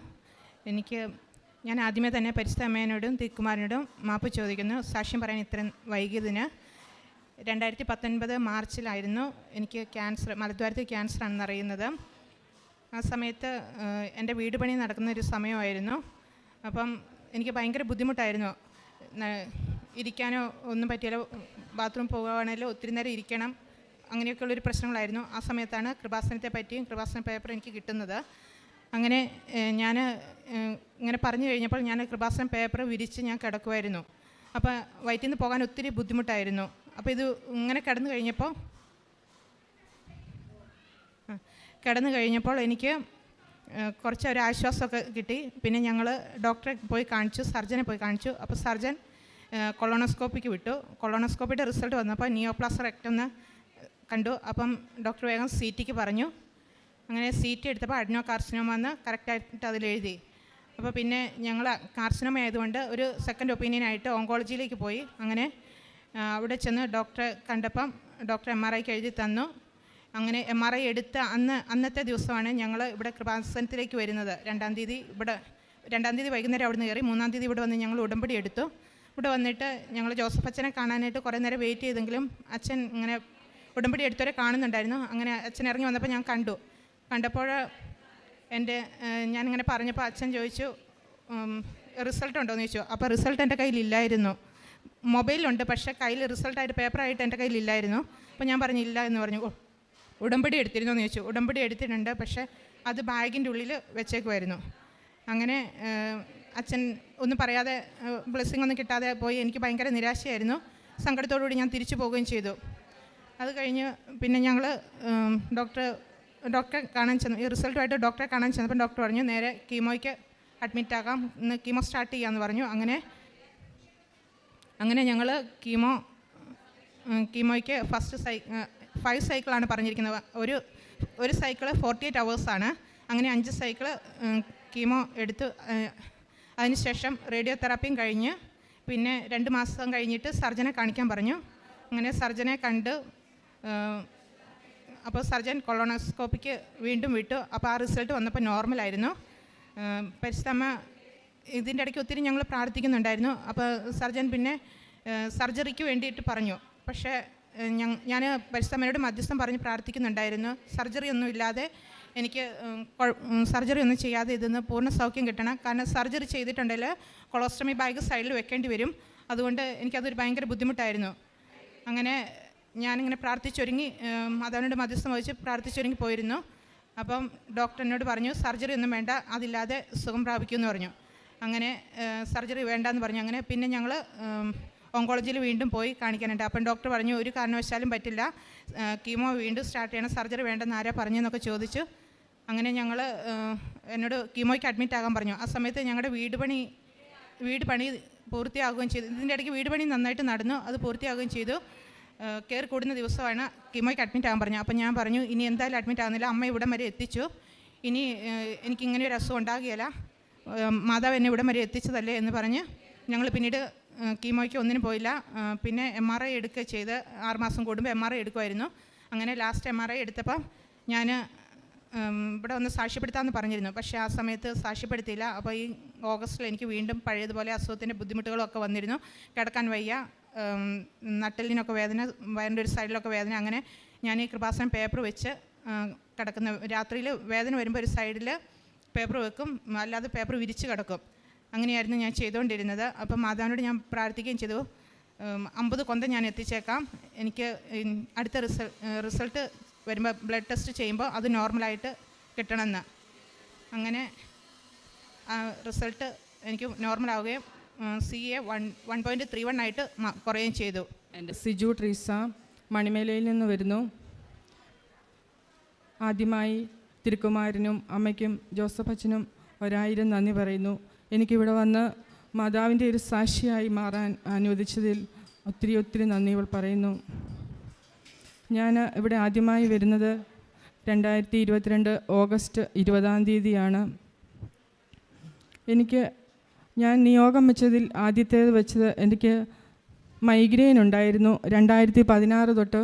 ഞാൻ ആദ്യമേ തന്നെ പരിശുദ്ധ അമ്മേനോടും തിരുക്കുമാരനോടും മാപ്പ് ചോദിക്കുന്നു സാക്ഷ്യം പറയാൻ ഇത്രയും വൈകിയതിന്. 2019 മാർച്ചിലായിരുന്നു എനിക്ക് മലദ്വാരത്തിൽ ക്യാൻസർ ആണെന്നറിയുന്നത്. ആ സമയത്ത് എൻ്റെ വീട് പണി നടക്കുന്ന ഒരു സമയമായിരുന്നു. അപ്പം എനിക്ക് ഭയങ്കര ബുദ്ധിമുട്ടായിരുന്നു, ഇരിക്കാനോ ഒന്നും പറ്റിയില്ല, ബാത്റൂം പോകുകയാണെങ്കിലും ഒത്തിരി നേരം ഇരിക്കണം, അങ്ങനെയൊക്കെയുള്ളൊരു പ്രശ്നങ്ങളായിരുന്നു. ആ സമയത്താണ് കൃപാസനത്തെ പറ്റിയും കൃപാസന പേപ്പർ എനിക്ക് കിട്ടുന്നത്. അങ്ങനെ ഞാൻ ഇങ്ങനെ പറഞ്ഞു കഴിഞ്ഞപ്പോൾ ഞാൻ കൃപാസനം പേപ്പർ വിരിച്ച് ഞാൻ കിടക്കുമായിരുന്നു. അപ്പോൾ വയറ്റിൽ നിന്ന് പോകാൻ ഒത്തിരി ബുദ്ധിമുട്ടായിരുന്നു. അപ്പോൾ ഇത് ഇങ്ങനെ കിടന്നു കഴിഞ്ഞപ്പോൾ എനിക്ക് കുറച്ച് ഒരു ആശ്വാസമൊക്കെ കിട്ടി. പിന്നെ ഞങ്ങൾ ഡോക്ടറെ പോയി കാണിച്ചു, സർജനെ പോയി കാണിച്ചു. അപ്പോൾ സർജൻ കൊളോണോസ്കോപ്പിക്ക് വിട്ടു. കൊളോണോസ്കോപ്പിയുടെ റിസൾട്ട് വന്നപ്പോൾ നിയോപ്ലാസ്റ്റിക് റെക്ടം എന്ന് കണ്ടു. അപ്പം ഡോക്ടർ വേഗം CTക്ക് പറഞ്ഞു. അങ്ങനെ CT എടുത്തപ്പോൾ അഡ്നോ കാർസിനോമ എന്ന് കറക്റ്റായിട്ട് അതിലെഴുതി. അപ്പോൾ പിന്നെ ഞങ്ങൾ കാർസിനോമ ആയതുകൊണ്ട് ഒരു സെക്കൻഡ് ഒപ്പീനിയനായിട്ട് ഓങ്കോളജിയിലേക്ക് പോയി. അങ്ങനെ അവിടെ ചെന്ന് ഡോക്ടറെ കണ്ടപ്പം ഡോക്ടർ MRIക്ക് എഴുതി തന്നു. അങ്ങനെ MRI എടുത്ത അന്നത്തെ ദിവസമാണ് ഞങ്ങൾ ഇവിടെ കൃപാസനത്തിലേക്ക് വരുന്നത്. 2-ാം തീയതി വൈകുന്നേരം അവിടെ നിന്ന് കയറി. 3-ാം തീയതി ഇവിടെ വന്ന് ഞങ്ങൾ ഉടമ്പടി എടുത്തു. ഇവിടെ വന്നിട്ട് ഞങ്ങൾ ജോസഫ് അച്ഛനെ കാണാനായിട്ട് കുറേ നേരം വെയിറ്റ് ചെയ്തെങ്കിലും അച്ഛൻ ഇങ്ങനെ ഉടമ്പടി എടുത്തവരെ കാണുന്നുണ്ടായിരുന്നു. അങ്ങനെ അച്ഛൻ ഇറങ്ങി വന്നപ്പോൾ ഞാൻ കണ്ടപ്പോൾ ഞാനിങ്ങനെ പറഞ്ഞപ്പോൾ അച്ഛൻ ചോദിച്ചു റിസൾട്ട് ഉണ്ടോ എന്ന് ചോദിച്ചു. അപ്പോൾ റിസൾട്ട് എൻ്റെ കയ്യിലില്ലായിരുന്നു. മൊബൈലുണ്ട്, പക്ഷേ കയ്യിൽ റിസൾട്ടായിട്ട് പേപ്പറായിട്ട് എൻ്റെ കയ്യിലില്ലായിരുന്നു. അപ്പോൾ ഞാൻ പറഞ്ഞില്ല എന്ന് പറഞ്ഞു. ഉടമ്പടി എടുത്തിരുന്നോ എന്ന് ചോദിച്ചു. ഉടമ്പടി എടുത്തിട്ടുണ്ട്, പക്ഷേ അത് ബാഗിൻ്റെ ഉള്ളിൽ വെച്ചേക്കുമായിരുന്നു. അങ്ങനെ അച്ഛൻ ഒന്നും പറയാതെ ബ്ലെസ്സിങ് ഒന്നും കിട്ടാതെ പോയി. എനിക്ക് ഭയങ്കര നിരാശയായിരുന്നു. സങ്കടത്തോടുകൂടി ഞാൻ തിരിച്ചു പോവുകയും ചെയ്തു. അത് കഴിഞ്ഞ് പിന്നെ ഞങ്ങൾ ഡോക്ടറെ കാണാൻ ചെന്നു. ഈ റിസൾട്ടുമായിട്ട് ഡോക്ടറെ കാണാൻ ചെന്നപ്പോൾ ഡോക്ടർ പറഞ്ഞു നേരെ കീമോയ്ക്ക് അഡ്മിറ്റാകാം, ഇന്ന് കീമോ സ്റ്റാർട്ട് ചെയ്യാമെന്ന് പറഞ്ഞു. അങ്ങനെ ഞങ്ങൾ കീമോയ്ക്ക് ഫസ്റ്റ് 5 സൈക്കിളാണ് പറഞ്ഞിരിക്കുന്നത്. ഒരു സൈക്കിള് 48 hours. അങ്ങനെ 5 സൈക്കിള് കീമോ എടുത്ത് അതിനുശേഷം റേഡിയോ തെറാപ്പിയും കഴിഞ്ഞ് പിന്നെ 2 മാസം കഴിഞ്ഞിട്ട് സർജനെ കാണിക്കാൻ പറഞ്ഞു. അങ്ങനെ സർജനെ കണ്ട് അപ്പോൾ സർജൻ കൊളോണോസ്കോപ്പിക്ക് വീണ്ടും വിട്ടു. അപ്പോൾ ആ റിസൾട്ട് വന്നപ്പോൾ നോർമലായിരുന്നു. പരിശുദ്ധമ്മ ഇതിൻ്റെ ഇടയ്ക്ക് ഒത്തിരി ഞങ്ങൾ പ്രാർത്ഥിക്കുന്നുണ്ടായിരുന്നു. അപ്പോൾ സർജൻ പിന്നെ സർജറിക്ക് വേണ്ടിയിട്ട് പറഞ്ഞു. പക്ഷേ ഞാൻ പരിശുദ്ധമ്മയോട് മധ്യസ്ഥം പറഞ്ഞ് പ്രാർത്ഥിക്കുന്നുണ്ടായിരുന്നു. സർജറി ഒന്നും ഇല്ലാതെ എനിക്ക് സർജറി ഒന്നും ചെയ്യാതെ ഇതിന്ന് പൂർണ്ണ സൗഖ്യം കിട്ടണം. കാരണം സർജറി ചെയ്തിട്ടുണ്ടെങ്കിൽ കൊളോസ്റ്റമി ബാഗ് സൈഡിൽ വെക്കേണ്ടി വരും. അതുകൊണ്ട് എനിക്കതൊരു ഭയങ്കര ബുദ്ധിമുട്ടായിരുന്നു. അങ്ങനെ ഞാനിങ്ങനെ പ്രാർത്ഥിച്ചൊരുങ്ങി അതവനോട് മധ്യസ്ഥം വഹിച്ച് പ്രാർത്ഥിച്ചൊരുങ്ങി പോയിരുന്നു. അപ്പം ഡോക്ടർ എന്നോട് പറഞ്ഞു സർജറി ഒന്നും വേണ്ട, അതില്ലാതെ സുഖം പ്രാപിക്കുമെന്ന് പറഞ്ഞു. അങ്ങനെ സർജറി വേണ്ടെന്ന് പറഞ്ഞു. അങ്ങനെ പിന്നെ ഞങ്ങൾ ഓങ്കോളജിയിൽ വീണ്ടും പോയി കാണിക്കാനുണ്ട്. അപ്പം ഡോക്ടർ പറഞ്ഞു ഒരു കാരണവശാലും പറ്റില്ല, കീമോ വീണ്ടും സ്റ്റാർട്ട് ചെയ്യണം, സർജറി വേണ്ടെന്ന് ആരാ പറഞ്ഞെന്നൊക്കെ ചോദിച്ചു. അങ്ങനെ ഞങ്ങൾ എന്നോട് കീമോയ്ക്ക് അഡ്മിറ്റ് ആകാൻ പറഞ്ഞു. ആ സമയത്ത് ഞങ്ങളുടെ വീട് പണി പൂർത്തിയാകുകയും ചെയ്തു. ഇതിൻ്റെ ഇടയ്ക്ക് വീട് പണി നന്നായിട്ട് നടന്നു, അത് പൂർത്തിയാകുകയും ചെയ്തു. കയറി കൂടുന്ന ദിവസമാണ് കീമോയ്ക്ക് അഡ്മിറ്റ് ആകാൻ പറഞ്ഞു. അപ്പം ഞാൻ പറഞ്ഞു ഇനി എന്തായാലും അഡ്മിറ്റ് ആകുന്നില്ല, അമ്മ ഇവിടം വരെ എത്തിച്ചു, ഇനി എനിക്കിങ്ങനെ ഒരു അസുഖം ഉണ്ടാകുകയില്ല, മാതാവ് എന്നെ ഇവിടം വരെ എത്തിച്ചതല്ലേ എന്ന് പറഞ്ഞ് ഞങ്ങൾ പിന്നീട് കീമോയ്ക്ക് ഒന്നിനും പോയില്ല. പിന്നെ MRI എടുക്കുക ചെയ്ത് 6 മാസം കൂടുമ്പോൾ MRI എടുക്കുമായിരുന്നു. അങ്ങനെ ലാസ്റ്റ് MRI എടുത്തപ്പോൾ ഞാൻ ഇവിടെ ഒന്ന് സാക്ഷ്യപ്പെടുത്താമെന്ന് പറഞ്ഞിരുന്നു. പക്ഷേ ആ സമയത്ത് സാക്ഷ്യപ്പെടുത്തിയില്ല. അപ്പോൾ ഈ ഓഗസ്റ്റിൽ എനിക്ക് വീണ്ടും പഴയതുപോലെ അസുഖത്തിൻ്റെ ബുദ്ധിമുട്ടുകളൊക്കെ വന്നിരുന്നു. കിടക്കാൻ വയ്യ, നട്ടലിനൊക്കെ വേദന, വയറിൻ്റെ ഒരു സൈഡിലൊക്കെ വേദന. അങ്ങനെ ഞാൻ ഈ കൃപാസനം പേപ്പർ വെച്ച് കിടക്കുന്ന, രാത്രിയിൽ വേദന വരുമ്പോൾ ഒരു സൈഡിൽ പേപ്പർ വെക്കും, അല്ലാതെ പേപ്പർ വിരിച്ച് കിടക്കും. അങ്ങനെയായിരുന്നു ഞാൻ ചെയ്തുകൊണ്ടിരുന്നത്. അപ്പം മാതാവിനോട് ഞാൻ പ്രാർത്ഥിക്കുകയും ചെയ്തു 50 കൊന്ത ഞാൻ എത്തിച്ചേക്കാം, എനിക്ക് അടുത്ത റിസൾട്ട് വരുമ്പോൾ ബ്ലഡ് ടെസ്റ്റ് ചെയ്യുമ്പോൾ അത് നോർമലായിട്ട് കിട്ടണമെന്ന്. അങ്ങനെ റിസൾട്ട് എനിക്ക് നോർമലാവുകയും CA 1.31 ആയിട്ട് കുറയുകയും ചെയ്തു. എൻ്റെ സിജു ട്രീസ മണിമേലയിൽ നിന്ന് വരുന്നു. ആദ്യമായി തിരുക്കുമാരനും അമ്മയ്ക്കും ജോസഫ് അച്ഛനും 1000 നന്ദി പറയുന്നു. എനിക്കിവിടെ വന്ന് മാതാവിൻ്റെ ഒരു സാക്ഷിയായി മാറാൻ അനുവദിച്ചതിൽ ഒത്തിരി നന്ദികൾ പറയുന്നു. ഞാൻ ഇവിടെ ആദ്യമായി വരുന്നത് 2022 ഓഗസ്റ്റ് 20-ാം തീയതിയാണ്. ഞാൻ നിയോഗം വെച്ചതിൽ ആദ്യത്തേത് വെച്ചത് എനിക്ക് മൈഗ്രെയിൻ ഉണ്ടായിരുന്നു. 2016 തൊട്ട്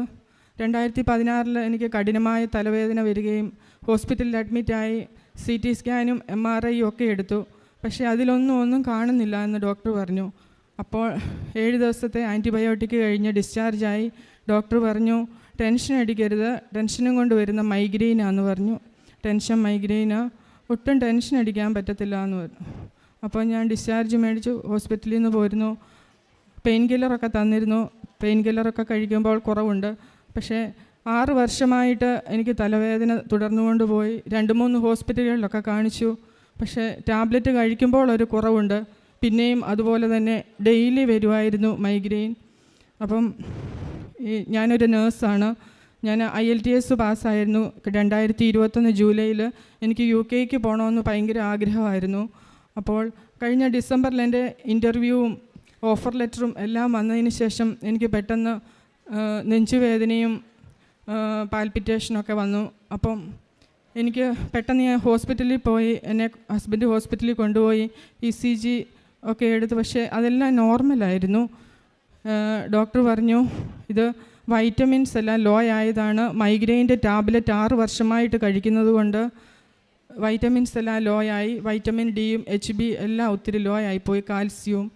2016 എനിക്ക് കഠിനമായ തലവേദന വരികയും ഹോസ്പിറ്റലിൽ അഡ്മിറ്റായി CT സ്കാനും MRI ഒക്കെ എടുത്തു. പക്ഷേ അതിലൊന്നും കാണുന്നില്ല എന്ന് ഡോക്ടർ പറഞ്ഞു. അപ്പോൾ 7 ദിവസത്തെ ആൻറ്റിബയോട്ടിക് കഴിഞ്ഞ് ഡിസ്ചാർജായി. ഡോക്ടർ പറഞ്ഞു ടെൻഷൻ അടിക്കരുത്, ടെൻഷനും കൊണ്ട് വരുന്ന മൈഗ്രെയിനാന്ന് പറഞ്ഞു. മൈഗ്രെയിന് ഒട്ടും ടെൻഷൻ അടിക്കാൻ പറ്റത്തില്ല എന്ന് പറഞ്ഞു. അപ്പോൾ ഞാൻ ഡിസ്ചാർജ് മേടിച്ചു, ഹോസ്പിറ്റലിൽ നിന്ന് പോരുന്നു. പെയിൻ കില്ലറൊക്കെ തന്നിരുന്നു. പെയിൻ കില്ലറൊക്കെ കഴിക്കുമ്പോൾ കുറവുണ്ട്. പക്ഷേ 6 വർഷമായിട്ട് എനിക്ക് തലവേദന തുടർന്നുകൊണ്ട് പോയി. 2-3 ഹോസ്പിറ്റലുകളിലൊക്കെ കാണിച്ചു. പക്ഷേ ടാബ്ലറ്റ് കഴിക്കുമ്പോൾ ഒരു കുറവുണ്ട്. പിന്നെയും അതുപോലെ തന്നെ ഡെയിലി വരുമായിരുന്നു മൈഗ്രെയിൻ. അപ്പം ഞാനൊരു നേഴ്സാണ്. ഞാൻ IELTS പാസ്സായിരുന്നു. 2021 ജൂലൈയിൽ എനിക്ക് UK പോകണമെന്ന് ഭയങ്കര ആഗ്രഹമായിരുന്നു. അപ്പോൾ കഴിഞ്ഞ ഡിസംബറിൽ എൻ്റെ ഇൻ്റർവ്യൂവും ഓഫർ ലെറ്ററും എല്ലാം വന്നതിന് ശേഷം എനിക്ക് പെട്ടെന്ന് നെഞ്ചുവേദനയും പാൽപിറ്റേഷനൊക്കെ വന്നു. അപ്പം എനിക്ക് പെട്ടെന്ന് ഞാൻ ഹോസ്പിറ്റലിൽ പോയി, എന്നെ ഹസ്ബൻഡ് ഹോസ്പിറ്റലിൽ കൊണ്ടുപോയി ECG ഒക്കെ എടുത്തു. പക്ഷേ അതെല്ലാം നോർമലായിരുന്നു. ഡോക്ടർ പറഞ്ഞു ഇത് വൈറ്റമിൻസ് എല്ലാം ലോ ആയതാണ്, മൈഗ്രെയിൻ്റെ ടാബ്ലറ്റ് 6 വർഷമായിട്ട് കഴിക്കുന്നത് കൊണ്ട് വൈറ്റമിൻസ് എല്ലാം ലോ ആയി. വൈറ്റമിൻ ഡിയും HB എല്ലാം ഒത്തിരി ലോ ആയിപ്പോയി, കാൽസ്യവും.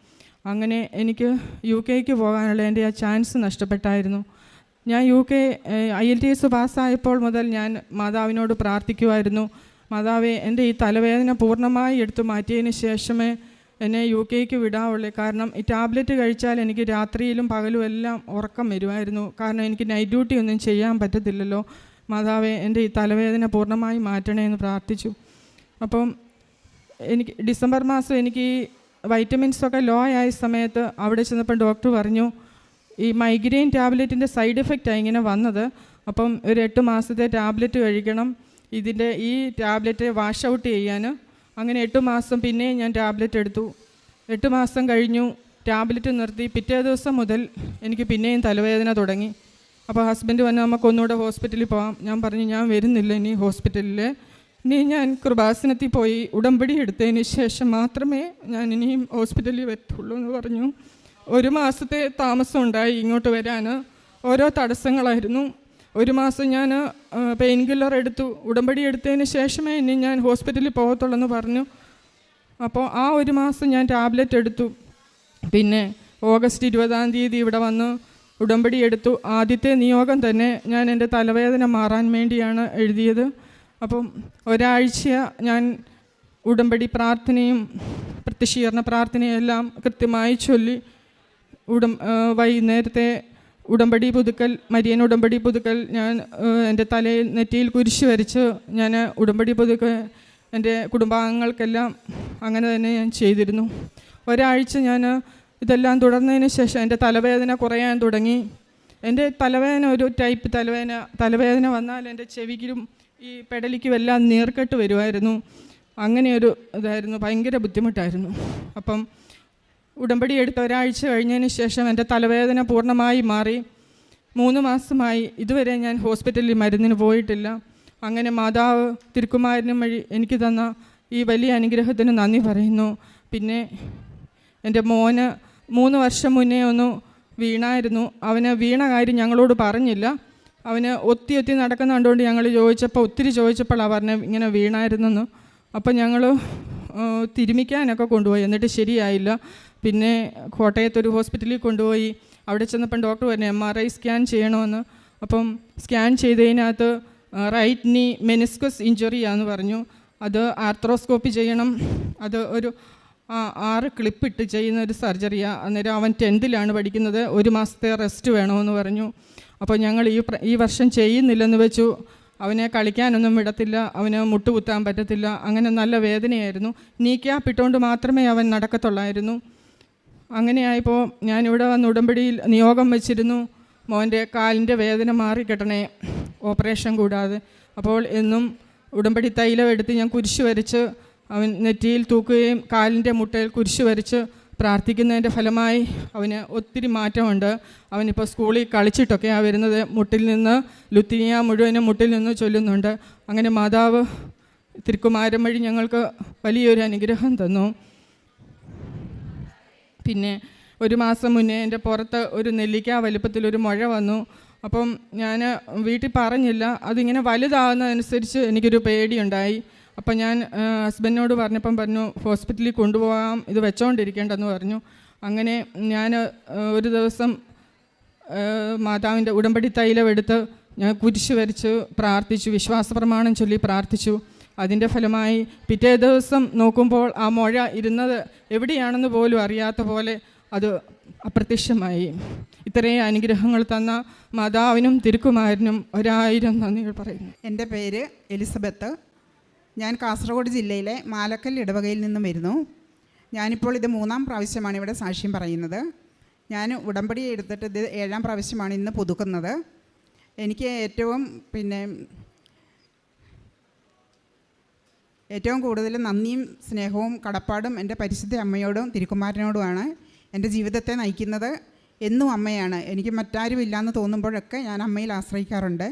അങ്ങനെ എനിക്ക് UK പോകാനുള്ള എൻ്റെ ആ ചാൻസ് നഷ്ടപ്പെട്ടായിരുന്നു. ഞാൻ IELTS പാസ്സായപ്പോൾ മുതൽ ഞാൻ മാതാവിനോട് പ്രാർത്ഥിക്കുമായിരുന്നു, മാതാവേ എൻ്റെ ഈ തലവേദന പൂർണ്ണമായി എടുത്തു മാറ്റിയതിന് ശേഷമേ എന്നെ UK വിടാവുള്ളൂ. കാരണം ഈ ടാബ്ലറ്റ് കഴിച്ചാൽ എനിക്ക് രാത്രിയിലും പകലും എല്ലാം ഉറക്കം വരുമായിരുന്നു. കാരണം എനിക്ക് നൈറ്റ് ഡ്യൂട്ടി ഒന്നും ചെയ്യാൻ പറ്റത്തില്ലല്ലോ. മാതാവേ എൻ്റെ ഈ തലവേദന പൂർണ്ണമായി മാറ്റണേ എന്ന് പ്രാർത്ഥിച്ചു. അപ്പം എനിക്ക് ഡിസംബർ മാസം എനിക്ക് ഈ വൈറ്റമിൻസൊക്കെ ലോ ആയ സമയത്ത് അവിടെ ചെന്നപ്പോൾ ഡോക്ടർ പറഞ്ഞു ഈ മൈഗ്രെയിൻ ടാബ്ലറ്റിൻ്റെ സൈഡ് എഫക്റ്റാണ് ഇങ്ങനെ വന്നത്. അപ്പം ഒരു 8 മാസത്തെ ടാബ്ലറ്റ് കഴിക്കണം, ഇതിൻ്റെ ഈ ടാബ്ലറ്റ് വാഷ് ഔട്ട് ചെയ്യാൻ. അങ്ങനെ 8 മാസം പിന്നെ ഞാൻ ടാബ്ലറ്റ് എടുത്തു. 8 മാസം കഴിഞ്ഞു, ടാബ്ലറ്റ് നിർത്തി. പിറ്റേ ദിവസം മുതൽ എനിക്ക് പിന്നെയും തലവേദന തുടങ്ങി. അപ്പോൾ ഹസ്ബൻഡ് വന്ന് നമുക്കൊന്നുകൂടെ ഹോസ്പിറ്റലിൽ പോകാം. ഞാൻ പറഞ്ഞു ഞാൻ വരുന്നില്ല ഇനി ഹോസ്പിറ്റലിൽ, ഇനി ഞാൻ കൃപാസനത്തിൽ പോയി ഉടമ്പടി എടുത്തതിന് ശേഷം മാത്രമേ ഞാൻ ഇനിയും ഹോസ്പിറ്റലിൽ വരത്തുള്ളൂ എന്ന് പറഞ്ഞു. 1 മാസത്തെ താമസം ഉണ്ടായി ഇങ്ങോട്ട് വരാൻ. ഓരോ തടസ്സങ്ങളായിരുന്നു. 1 മാസം ഞാൻ പെയിൻ കില്ലർ എടുത്തു. ഉടമ്പടി എടുത്തതിന് ശേഷമേ ഇനി ഞാൻ ഹോസ്പിറ്റലിൽ പോകത്തുള്ളൂ എന്ന് പറഞ്ഞു. അപ്പോൾ ആ 1 മാസം ഞാൻ ടാബ്ലറ്റ് എടുത്തു. പിന്നെ ഓഗസ്റ്റ് 20-ാം തീയതി ഇവിടെ വന്ന് ഉടമ്പടി എടുത്തു. ആദ്യത്തെ നിയോഗം തന്നെ ഞാൻ എൻ്റെ തലവേദന മാറാൻ വേണ്ടിയാണ് എഴുതിയത്. അപ്പം ഒരാഴ്ച ഞാൻ ഉടമ്പടി പ്രാർത്ഥനയും പ്രത്യക്ഷീകരണ പ്രാർത്ഥനയും എല്ലാം കൃത്യമായി ചൊല്ലി വൈകുന്നേരത്തെ ഉടമ്പടി പുതുക്കൽ, മരിയൻ ഉടമ്പടി പുതുക്കൽ ഞാൻ എൻ്റെ തലയിൽ നെറ്റിയിൽ കുരിശ് വരച്ച് ഞാൻ ഉടമ്പടി പുതുക്കൽ എൻ്റെ കുടുംബാംഗങ്ങൾക്കെല്ലാം അങ്ങനെ തന്നെ ഞാൻ ചെയ്തിരുന്നു. ഒരാഴ്ച ഞാൻ ഇതെല്ലാം തുടർന്നതിന് ശേഷം എൻ്റെ തലവേദന കുറയാൻ തുടങ്ങി. എൻ്റെ തലവേദന ഒരു ടൈപ്പ് തലവേദന വന്നാൽ എൻ്റെ ചെവിക്കും ഈ പെടലിക്കും എല്ലാം നീർക്കെട്ട് വരുമായിരുന്നു. അങ്ങനെയൊരു ഇതായിരുന്നു, ഭയങ്കര ബുദ്ധിമുട്ടായിരുന്നു. അപ്പം ഉടമ്പടി എടുത്ത് ഒരാഴ്ച കഴിഞ്ഞതിന് ശേഷം എൻ്റെ തലവേദന പൂർണ്ണമായി മാറി. 3 മാസമായി ഇതുവരെ ഞാൻ ഹോസ്പിറ്റലിൽ മരുന്നിന് പോയിട്ടില്ല. അങ്ങനെ മാതാവ് തിരുക്കുമാരനും വഴി എനിക്ക് തന്ന ഈ വലിയ അനുഗ്രഹത്തിന് നന്ദി പറയുന്നു. പിന്നെ എൻ്റെ മോന് 3 വർഷം മുന്നേ ഒന്ന് വീണായിരുന്നു. അവന് വീണ കാര്യം ഞങ്ങളോട് പറഞ്ഞില്ല. അവന് ഒത്തി നടക്കുന്ന കണ്ടുകൊണ്ട് ഞങ്ങൾ ഒത്തിരി ചോദിച്ചപ്പോഴാണ് പറഞ്ഞത് ഇങ്ങനെ വീണായിരുന്നെന്ന്. അപ്പം ഞങ്ങൾ തിരുമിക്കാനൊക്കെ കൊണ്ടുപോയി, എന്നിട്ട് ശരിയായില്ല. പിന്നെ കോട്ടയത്തൊരു ഹോസ്പിറ്റലിൽ കൊണ്ടുപോയി. അവിടെ ചെന്നപ്പം ഡോക്ടർ പറഞ്ഞു MRI സ്കാൻ ചെയ്യണമെന്ന്. അപ്പം സ്കാൻ ചെയ്തതിനകത്ത് റൈറ്റ് നീ മെനിസ്കസ് ഇഞ്ചുറിയാന്ന് പറഞ്ഞു. അത് ആർത്രോസ്കോപ്പി ചെയ്യണം. അത് ഒരു 6 ക്ലിപ്പിട്ട് ചെയ്യുന്ന ഒരു സർജറിയാണ്. അന്നേരം അവൻ 10th പഠിക്കുന്നത്. 1 മാസത്തെ റെസ്റ്റ് വേണമെന്ന് പറഞ്ഞു. അപ്പോൾ ഞങ്ങൾ ഈ വർഷം ചെയ്യുന്നില്ലെന്ന് വെച്ചു. അവനെ കളിക്കാനൊന്നും വിടത്തില്ല, അവന് മുട്ടുകുത്താൻ പറ്റത്തില്ല. അങ്ങനെ നല്ല വേദനയായിരുന്നു. നീ ക്യാപ്പിട്ടുകൊണ്ട് മാത്രമേ അവൻ നടക്കത്തുള്ളായിരുന്നു. അങ്ങനെയായപ്പോൾ ഞാനിവിടെ വന്ന് ഉടമ്പടിയിൽ നിയോഗം വെച്ചിരുന്നു, മോൻ്റെ കാലിൻ്റെ വേദന മാറിക്കിട്ടണേ, ഓപ്പറേഷൻ കൂടാതെ. അപ്പോൾ എന്നും ഉടമ്പടി തൈലം എടുത്ത് ഞാൻ കുരിശ് വരച്ച് അവൻ നെറ്റിയിൽ തൂക്കുകയും കാലിൻ്റെ മുട്ടയിൽ കുരിശ് വരച്ച് പ്രാർത്ഥിക്കുന്നതിൻ്റെ ഫലമായി അവന് ഒത്തിരി മാറ്റമുണ്ട്. അവനിപ്പോൾ സ്കൂളിൽ കളിച്ചിട്ടൊക്കെയാണ് വരുന്നത്. മുട്ടിൽ നിന്ന് ലുത്തിനിയ മുഴുവനും മുട്ടിൽ നിന്ന് ചൊല്ലുന്നുണ്ട്. അങ്ങനെ മാതാവ് തിരുക്കുമാരൻ വഴി ഞങ്ങൾക്ക് വലിയൊരു അനുഗ്രഹം തന്നു. പിന്നെ 1 മാസം മുന്നേ എൻ്റെ പുറത്ത് ഒരു നെല്ലിക്ക വലുപ്പത്തിലൊരു മുഴ വന്നു. അപ്പം ഞാൻ വീട്ടിൽ പറഞ്ഞില്ല. അതിങ്ങനെ വലുതാകുന്നതനുസരിച്ച് എനിക്കൊരു പേടിയുണ്ടായി. അപ്പം ഞാൻ ഹസ്ബൻഡിനോട് പറഞ്ഞപ്പം പറഞ്ഞു ഹോസ്പിറ്റലിൽ കൊണ്ടുപോകാം, ഇത് വെച്ചോണ്ടിരിക്കേണ്ടെന്ന് പറഞ്ഞു. അങ്ങനെ ഞാൻ ഒരു ദിവസം മാതാവിൻ്റെ ഉടമ്പടി തൈലം എടുത്ത് ഞാൻ കുരിശ് വരച്ച് പ്രാർത്ഥിച്ചു, വിശ്വാസ പ്രമാണം ചൊല്ലി പ്രാർത്ഥിച്ചു. അതിൻ്റെ ഫലമായി പിറ്റേ ദിവസം നോക്കുമ്പോൾ ആ മുഴ ഇരുന്നത് എവിടെയാണെന്ന് പോലും അറിയാത്ത പോലെ അത് അപ്രത്യക്ഷമായി. ഇത്രയും അനുഗ്രഹങ്ങൾ തന്ന മാതാവിനും തിരുക്കുമാരനും 1000 നന്ദികൾ പറയുന്നു. എൻ്റെ പേര് എലിസബത്ത്. ഞാൻ കാസർഗോഡ് ജില്ലയിലെ മാലക്കൽ ഇടവകയിൽ നിന്നും വരുന്നു. ഞാനിപ്പോൾ ഇത് 3ാം പ്രാവശ്യമാണ് ഇവിടെ സാക്ഷ്യം പറയുന്നത്. ഞാൻ ഉടമ്പടി എടുത്തിട്ട് ഇത് 7ാം പ്രാവശ്യമാണ് ഇന്ന് പുതുക്കുന്നത്. എനിക്ക് ഏറ്റവും കൂടുതൽ നന്ദിയും സ്നേഹവും കടപ്പാടും എൻ്റെ പരിശുദ്ധ അമ്മയോടും തിരുക്കുമാരനോടുമാണ്. എൻ്റെ ജീവിതത്തെ നയിക്കുന്നത് എന്നും അമ്മയാണ്. എനിക്ക് മറ്റാരും ഇല്ലയെന്ന് തോന്നുമ്പോഴൊക്കെ ഞാൻ അമ്മയിൽ ആശ്രയിക്കാറുണ്ട്.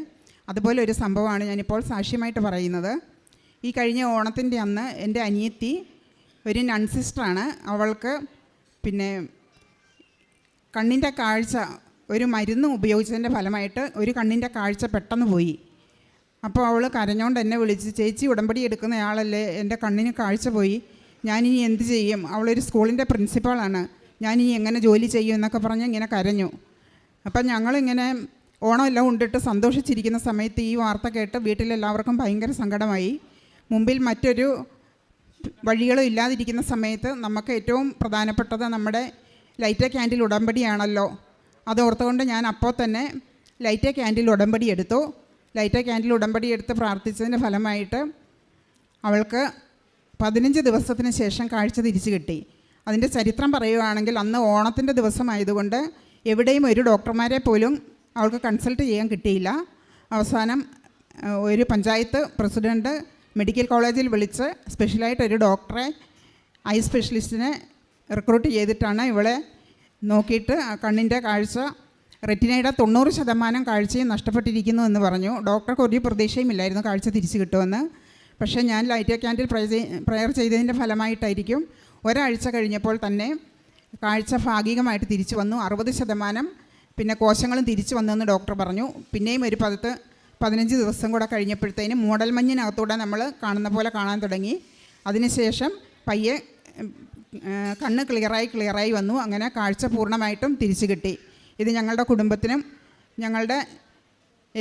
അതുപോലെ ഒരു സംഭവമാണ് ഞാനിപ്പോൾ സാക്ഷ്യമായിട്ട് പറയുന്നത്. ഈ കഴിഞ്ഞ ഓണത്തിൻ്റെ അന്ന് എൻ്റെ അനിയത്തി ഒരു നൺ സിസ്റ്ററാണ്. അവൾക്ക് കണ്ണിൻ്റെ കാഴ്ച ഒരു മരുന്ന് ഉപയോഗിച്ചതിൻ്റെ ഫലമായിട്ട് ഒരു കണ്ണിൻ്റെ കാഴ്ച പെട്ടെന്ന് പോയി. അപ്പോൾ അവൾ കരഞ്ഞോണ്ട് എന്നെ വിളിച്ച്, ചേച്ചി ഉടമ്പടി എടുക്കുന്നയാളല്ലേ, എൻ്റെ കണ്ണിന് കാഴ്ച പോയി, ഞാനിനി എന്ത് ചെയ്യും? അവളൊരു സ്കൂളിൻ്റെ പ്രിൻസിപ്പാളാണ്, ഞാനിനി എങ്ങനെ ജോലി ചെയ്യും എന്നൊക്കെ പറഞ്ഞ് ഇങ്ങനെ കരഞ്ഞു. അപ്പം ഞങ്ങളിങ്ങനെ ഓണമെല്ലാം ഉണ്ടിട്ട് സന്തോഷിച്ചിരിക്കുന്ന സമയത്ത് ഈ വാർത്ത കേട്ട് വീട്ടിലെല്ലാവർക്കും ഭയങ്കര സങ്കടമായി. മുമ്പിൽ മറ്റൊരു വഴികളും ഇല്ലാതിരിക്കുന്ന സമയത്ത് നമുക്ക് ഏറ്റവും പ്രധാനപ്പെട്ടത് നമ്മുടെ ലൈറ്റ് ക്യാൻഡിൽ ഉടമ്പടിയാണല്ലോ. അതോർത്തുകൊണ്ട് ഞാൻ അപ്പോൾ തന്നെ ലൈറ്റ് ക്യാൻഡിൽ ഉടമ്പടി എടുത്തു. ലൈറ്റ് ക്യാൻഡിൽ ഉടമ്പടി എടുത്ത് പ്രാർത്ഥിച്ചതിൻ്റെ ഫലമായിട്ട് അവൾക്ക് 15 ദിവസത്തിന് ശേഷം കാഴ്ച തിരിച്ചു കിട്ടി. അതിൻ്റെ ചരിത്രം പറയുകയാണെങ്കിൽ അന്ന് ഓണത്തിൻ്റെ ദിവസമായതുകൊണ്ട് എവിടെയും ഒരു ഡോക്ടർമാരെ പോലും അവൾക്ക് കൺസൾട്ട് ചെയ്യാൻ കിട്ടിയില്ല. അവസാനം ഒരു പഞ്ചായത്ത് പ്രസിഡൻറ്റ് മെഡിക്കൽ കോളേജിൽ വിളിച്ച് സ്പെഷ്യലായിട്ടൊരു ഡോക്ടറെ, ഐ സ്പെഷ്യലിസ്റ്റിനെ റിക്രൂട്ട് ചെയ്തിട്ടാണ് ഇവളെ നോക്കിയിട്ട് കണ്ണിൻ്റെ കാഴ്ച റെറ്റിനയുടെ 90% കാഴ്ചയും നഷ്ടപ്പെട്ടിരിക്കുന്നു എന്ന് പറഞ്ഞു. ഡോക്ടർക്ക് ഒരു പ്രതീക്ഷയും ഇല്ലായിരുന്നു കാഴ്ച തിരിച്ചു കിട്ടുമെന്ന്. പക്ഷേ ഞാൻ ലൈറ്റ് ക്യാൻഡിൽ പ്രയർ ചെയ്തതിൻ്റെ ഫലമായിട്ടായിരിക്കും ഒരാഴ്ച കഴിഞ്ഞപ്പോൾ തന്നെ കാഴ്ച ഭാഗികമായിട്ട് തിരിച്ചു വന്നു. 60% പിന്നെ കോശങ്ങളും തിരിച്ചു വന്നുവെന്ന് ഡോക്ടർ പറഞ്ഞു. പിന്നെയും ഒരു 15 ദിവസം കൂടെ കഴിഞ്ഞപ്പോഴത്തേനും മൂടൽമഞ്ഞിനകത്തൂടെ നമ്മൾ കാണുന്ന പോലെ കാണാൻ തുടങ്ങി. അതിനുശേഷം പയ്യെ കണ്ണ് ക്ലിയറായി വന്നു. അങ്ങനെ കാഴ്ച പൂർണ്ണമായിട്ടും തിരിച്ചു കിട്ടി. ഇത് ഞങ്ങളുടെ കുടുംബത്തിനും ഞങ്ങളുടെ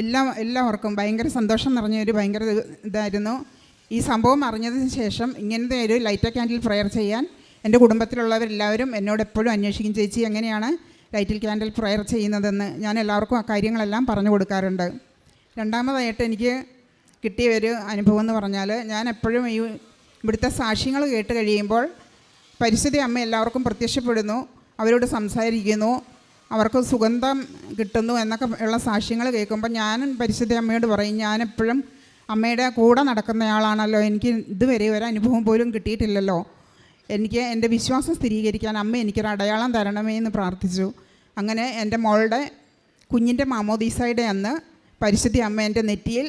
എല്ലാവർക്കും ഭയങ്കര സന്തോഷം നിറഞ്ഞൊരു ഭയങ്കര ഇതായിരുന്നു. ഈ സംഭവം അറിഞ്ഞതിന് ശേഷം ഇങ്ങനത്തെ ഒരു ലൈറ്റ് ക്യാൻഡിൽ പ്രെയർ ചെയ്യാൻ എൻ്റെ കുടുംബത്തിലുള്ളവരെല്ലാവരും എന്നോട് എപ്പോഴും അന്വേഷിക്കും, ചേച്ചി എങ്ങനെയാണ് ലൈറ്റിൽ ക്യാൻഡിൽ പ്രെയർ ചെയ്യുന്നതെന്ന്. ഞാൻ എല്ലാവർക്കും ആ കാര്യങ്ങളെല്ലാം പറഞ്ഞു കൊടുക്കാറുണ്ട്. രണ്ടാമതായിട്ട് എനിക്ക് കിട്ടിയ ഒരു അനുഭവം എന്ന് പറഞ്ഞാൽ, ഞാൻ എപ്പോഴും ഇവിടുത്തെ സാക്ഷ്യങ്ങൾ കേട്ട് കഴിയുമ്പോൾ പരിശുദ്ധ അമ്മ എല്ലാവർക്കും പ്രത്യക്ഷപ്പെടുന്നു, അവരോട് സംസാരിക്കുന്നു, അവർക്ക് സുഗന്ധം കിട്ടുന്നു എന്നൊക്കെ ഉള്ള സാക്ഷ്യങ്ങൾ കേൾക്കുമ്പോൾ ഞാൻ പരിശുദ്ധ അമ്മയോട് പറയും, ഞാനെപ്പോഴും അമ്മയുടെ കൂടെ നടക്കുന്നയാളാണല്ലോ, എനിക്ക് ഇതുവരെ ഒരു അനുഭവം പോലും കിട്ടിയിട്ടില്ലല്ലോ, എനിക്ക് എൻ്റെ വിശ്വാസം സ്ഥിരീകരിക്കാൻ അമ്മ എനിക്കൊരു അടയാളം തരണമേ എന്ന് പ്രാർത്ഥിച്ചു. അങ്ങനെ എൻ്റെ മോളുടെ കുഞ്ഞിൻ്റെ മാമോദീസയുടെ അന്ന് പരിശുദ്ധ അമ്മ എൻ്റെ നെറ്റിയിൽ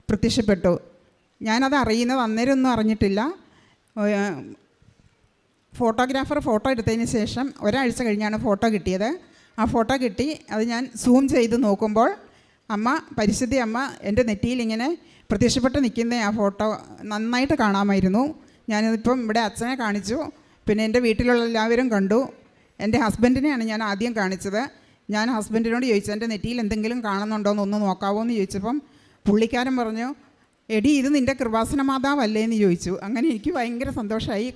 പ്രത്യക്ഷപ്പെട്ടു. ഞാനത് അറിയുന്നത് അന്നേരമൊന്നും അറിഞ്ഞിട്ടില്ല. ഫോട്ടോഗ്രാഫർ ഫോട്ടോ എടുത്തതിന് ശേഷം ഒരാഴ്ച കഴിഞ്ഞാണ് ഫോട്ടോ കിട്ടിയത്. ആ ഫോട്ടോ കിട്ടി, അത് ഞാൻ സൂം ചെയ്ത് നോക്കുമ്പോൾ പരിശുദ്ധ അമ്മ എൻ്റെ നെറ്റിയിൽ ഇങ്ങനെ പ്രത്യക്ഷപ്പെട്ട് നിൽക്കുന്ന ആ ഫോട്ടോ നന്നായിട്ട് കാണാമായിരുന്നു. ഞാനിതിപ്പം ഇവിടെ അച്ഛനെ കാണിച്ചു, പിന്നെ എൻ്റെ വീട്ടിലുള്ള എല്ലാവരും കണ്ടു. എൻ്റെ ഹസ്ബൻഡിനെയാണ് ഞാൻ ആദ്യം കാണിച്ചത്. ഞാൻ ഹസ്ബൻഡിനോട് ചോദിച്ചു, എൻ്റെ നെറ്റിയിൽ എന്തെങ്കിലും കാണുന്നുണ്ടോ എന്നൊന്ന് നോക്കാവോ എന്ന് ചോദിച്ചപ്പം പുള്ളിക്കാരൻ പറഞ്ഞു, എടി ഇത് നിൻ്റെ കൃപാസന മാതാവല്ലേ എന്ന് ചോദിച്ചു. അങ്ങനെ എനിക്ക് ഭയങ്കര സന്തോഷമായി.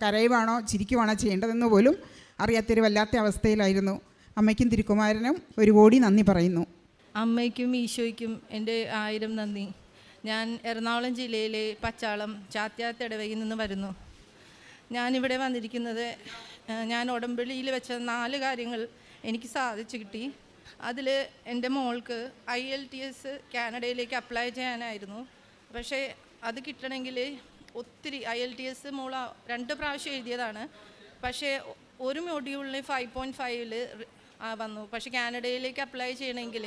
കരയുവാണോ ചിരിക്കുവാണോ ചെയ്യേണ്ടതെന്ന് പോലും അറിയാത്തൊരു വല്ലാത്ത അവസ്ഥയിലായിരുന്നു. അമ്മയ്ക്കും തിരുക്കുമാരനും ഒരു കോടി നന്ദി പറയുന്നു. അമ്മയ്ക്കും ഈശോയ്ക്കും എൻ്റെ 1000 നന്ദി. ഞാൻ എറണാകുളം ജില്ലയിലെ പച്ചാളം ചാത്യാത്തിടവയിൽ നിന്ന് വരുന്നു. ഞാനിവിടെ വന്നിരിക്കുന്നത്, ഞാൻ ഉടമ്പടിയിൽ വെച്ച 4 കാര്യങ്ങൾ എനിക്ക് സാധിച്ചു കിട്ടി. അതിൽ എൻ്റെ മോൾക്ക് IELTS കാനഡയിലേക്ക് അപ്ലൈ ചെയ്യാനായിരുന്നു. പക്ഷേ അത് കിട്ടണമെങ്കിൽ ഒത്തിരി IELTS മോൾ 2 പ്രാവശ്യം എഴുതിയതാണ്. പക്ഷേ ഒരു മൊഡ്യൂളിന് 5.5 വന്നു. പക്ഷേ കാനഡയിലേക്ക് അപ്ലൈ ചെയ്യണമെങ്കിൽ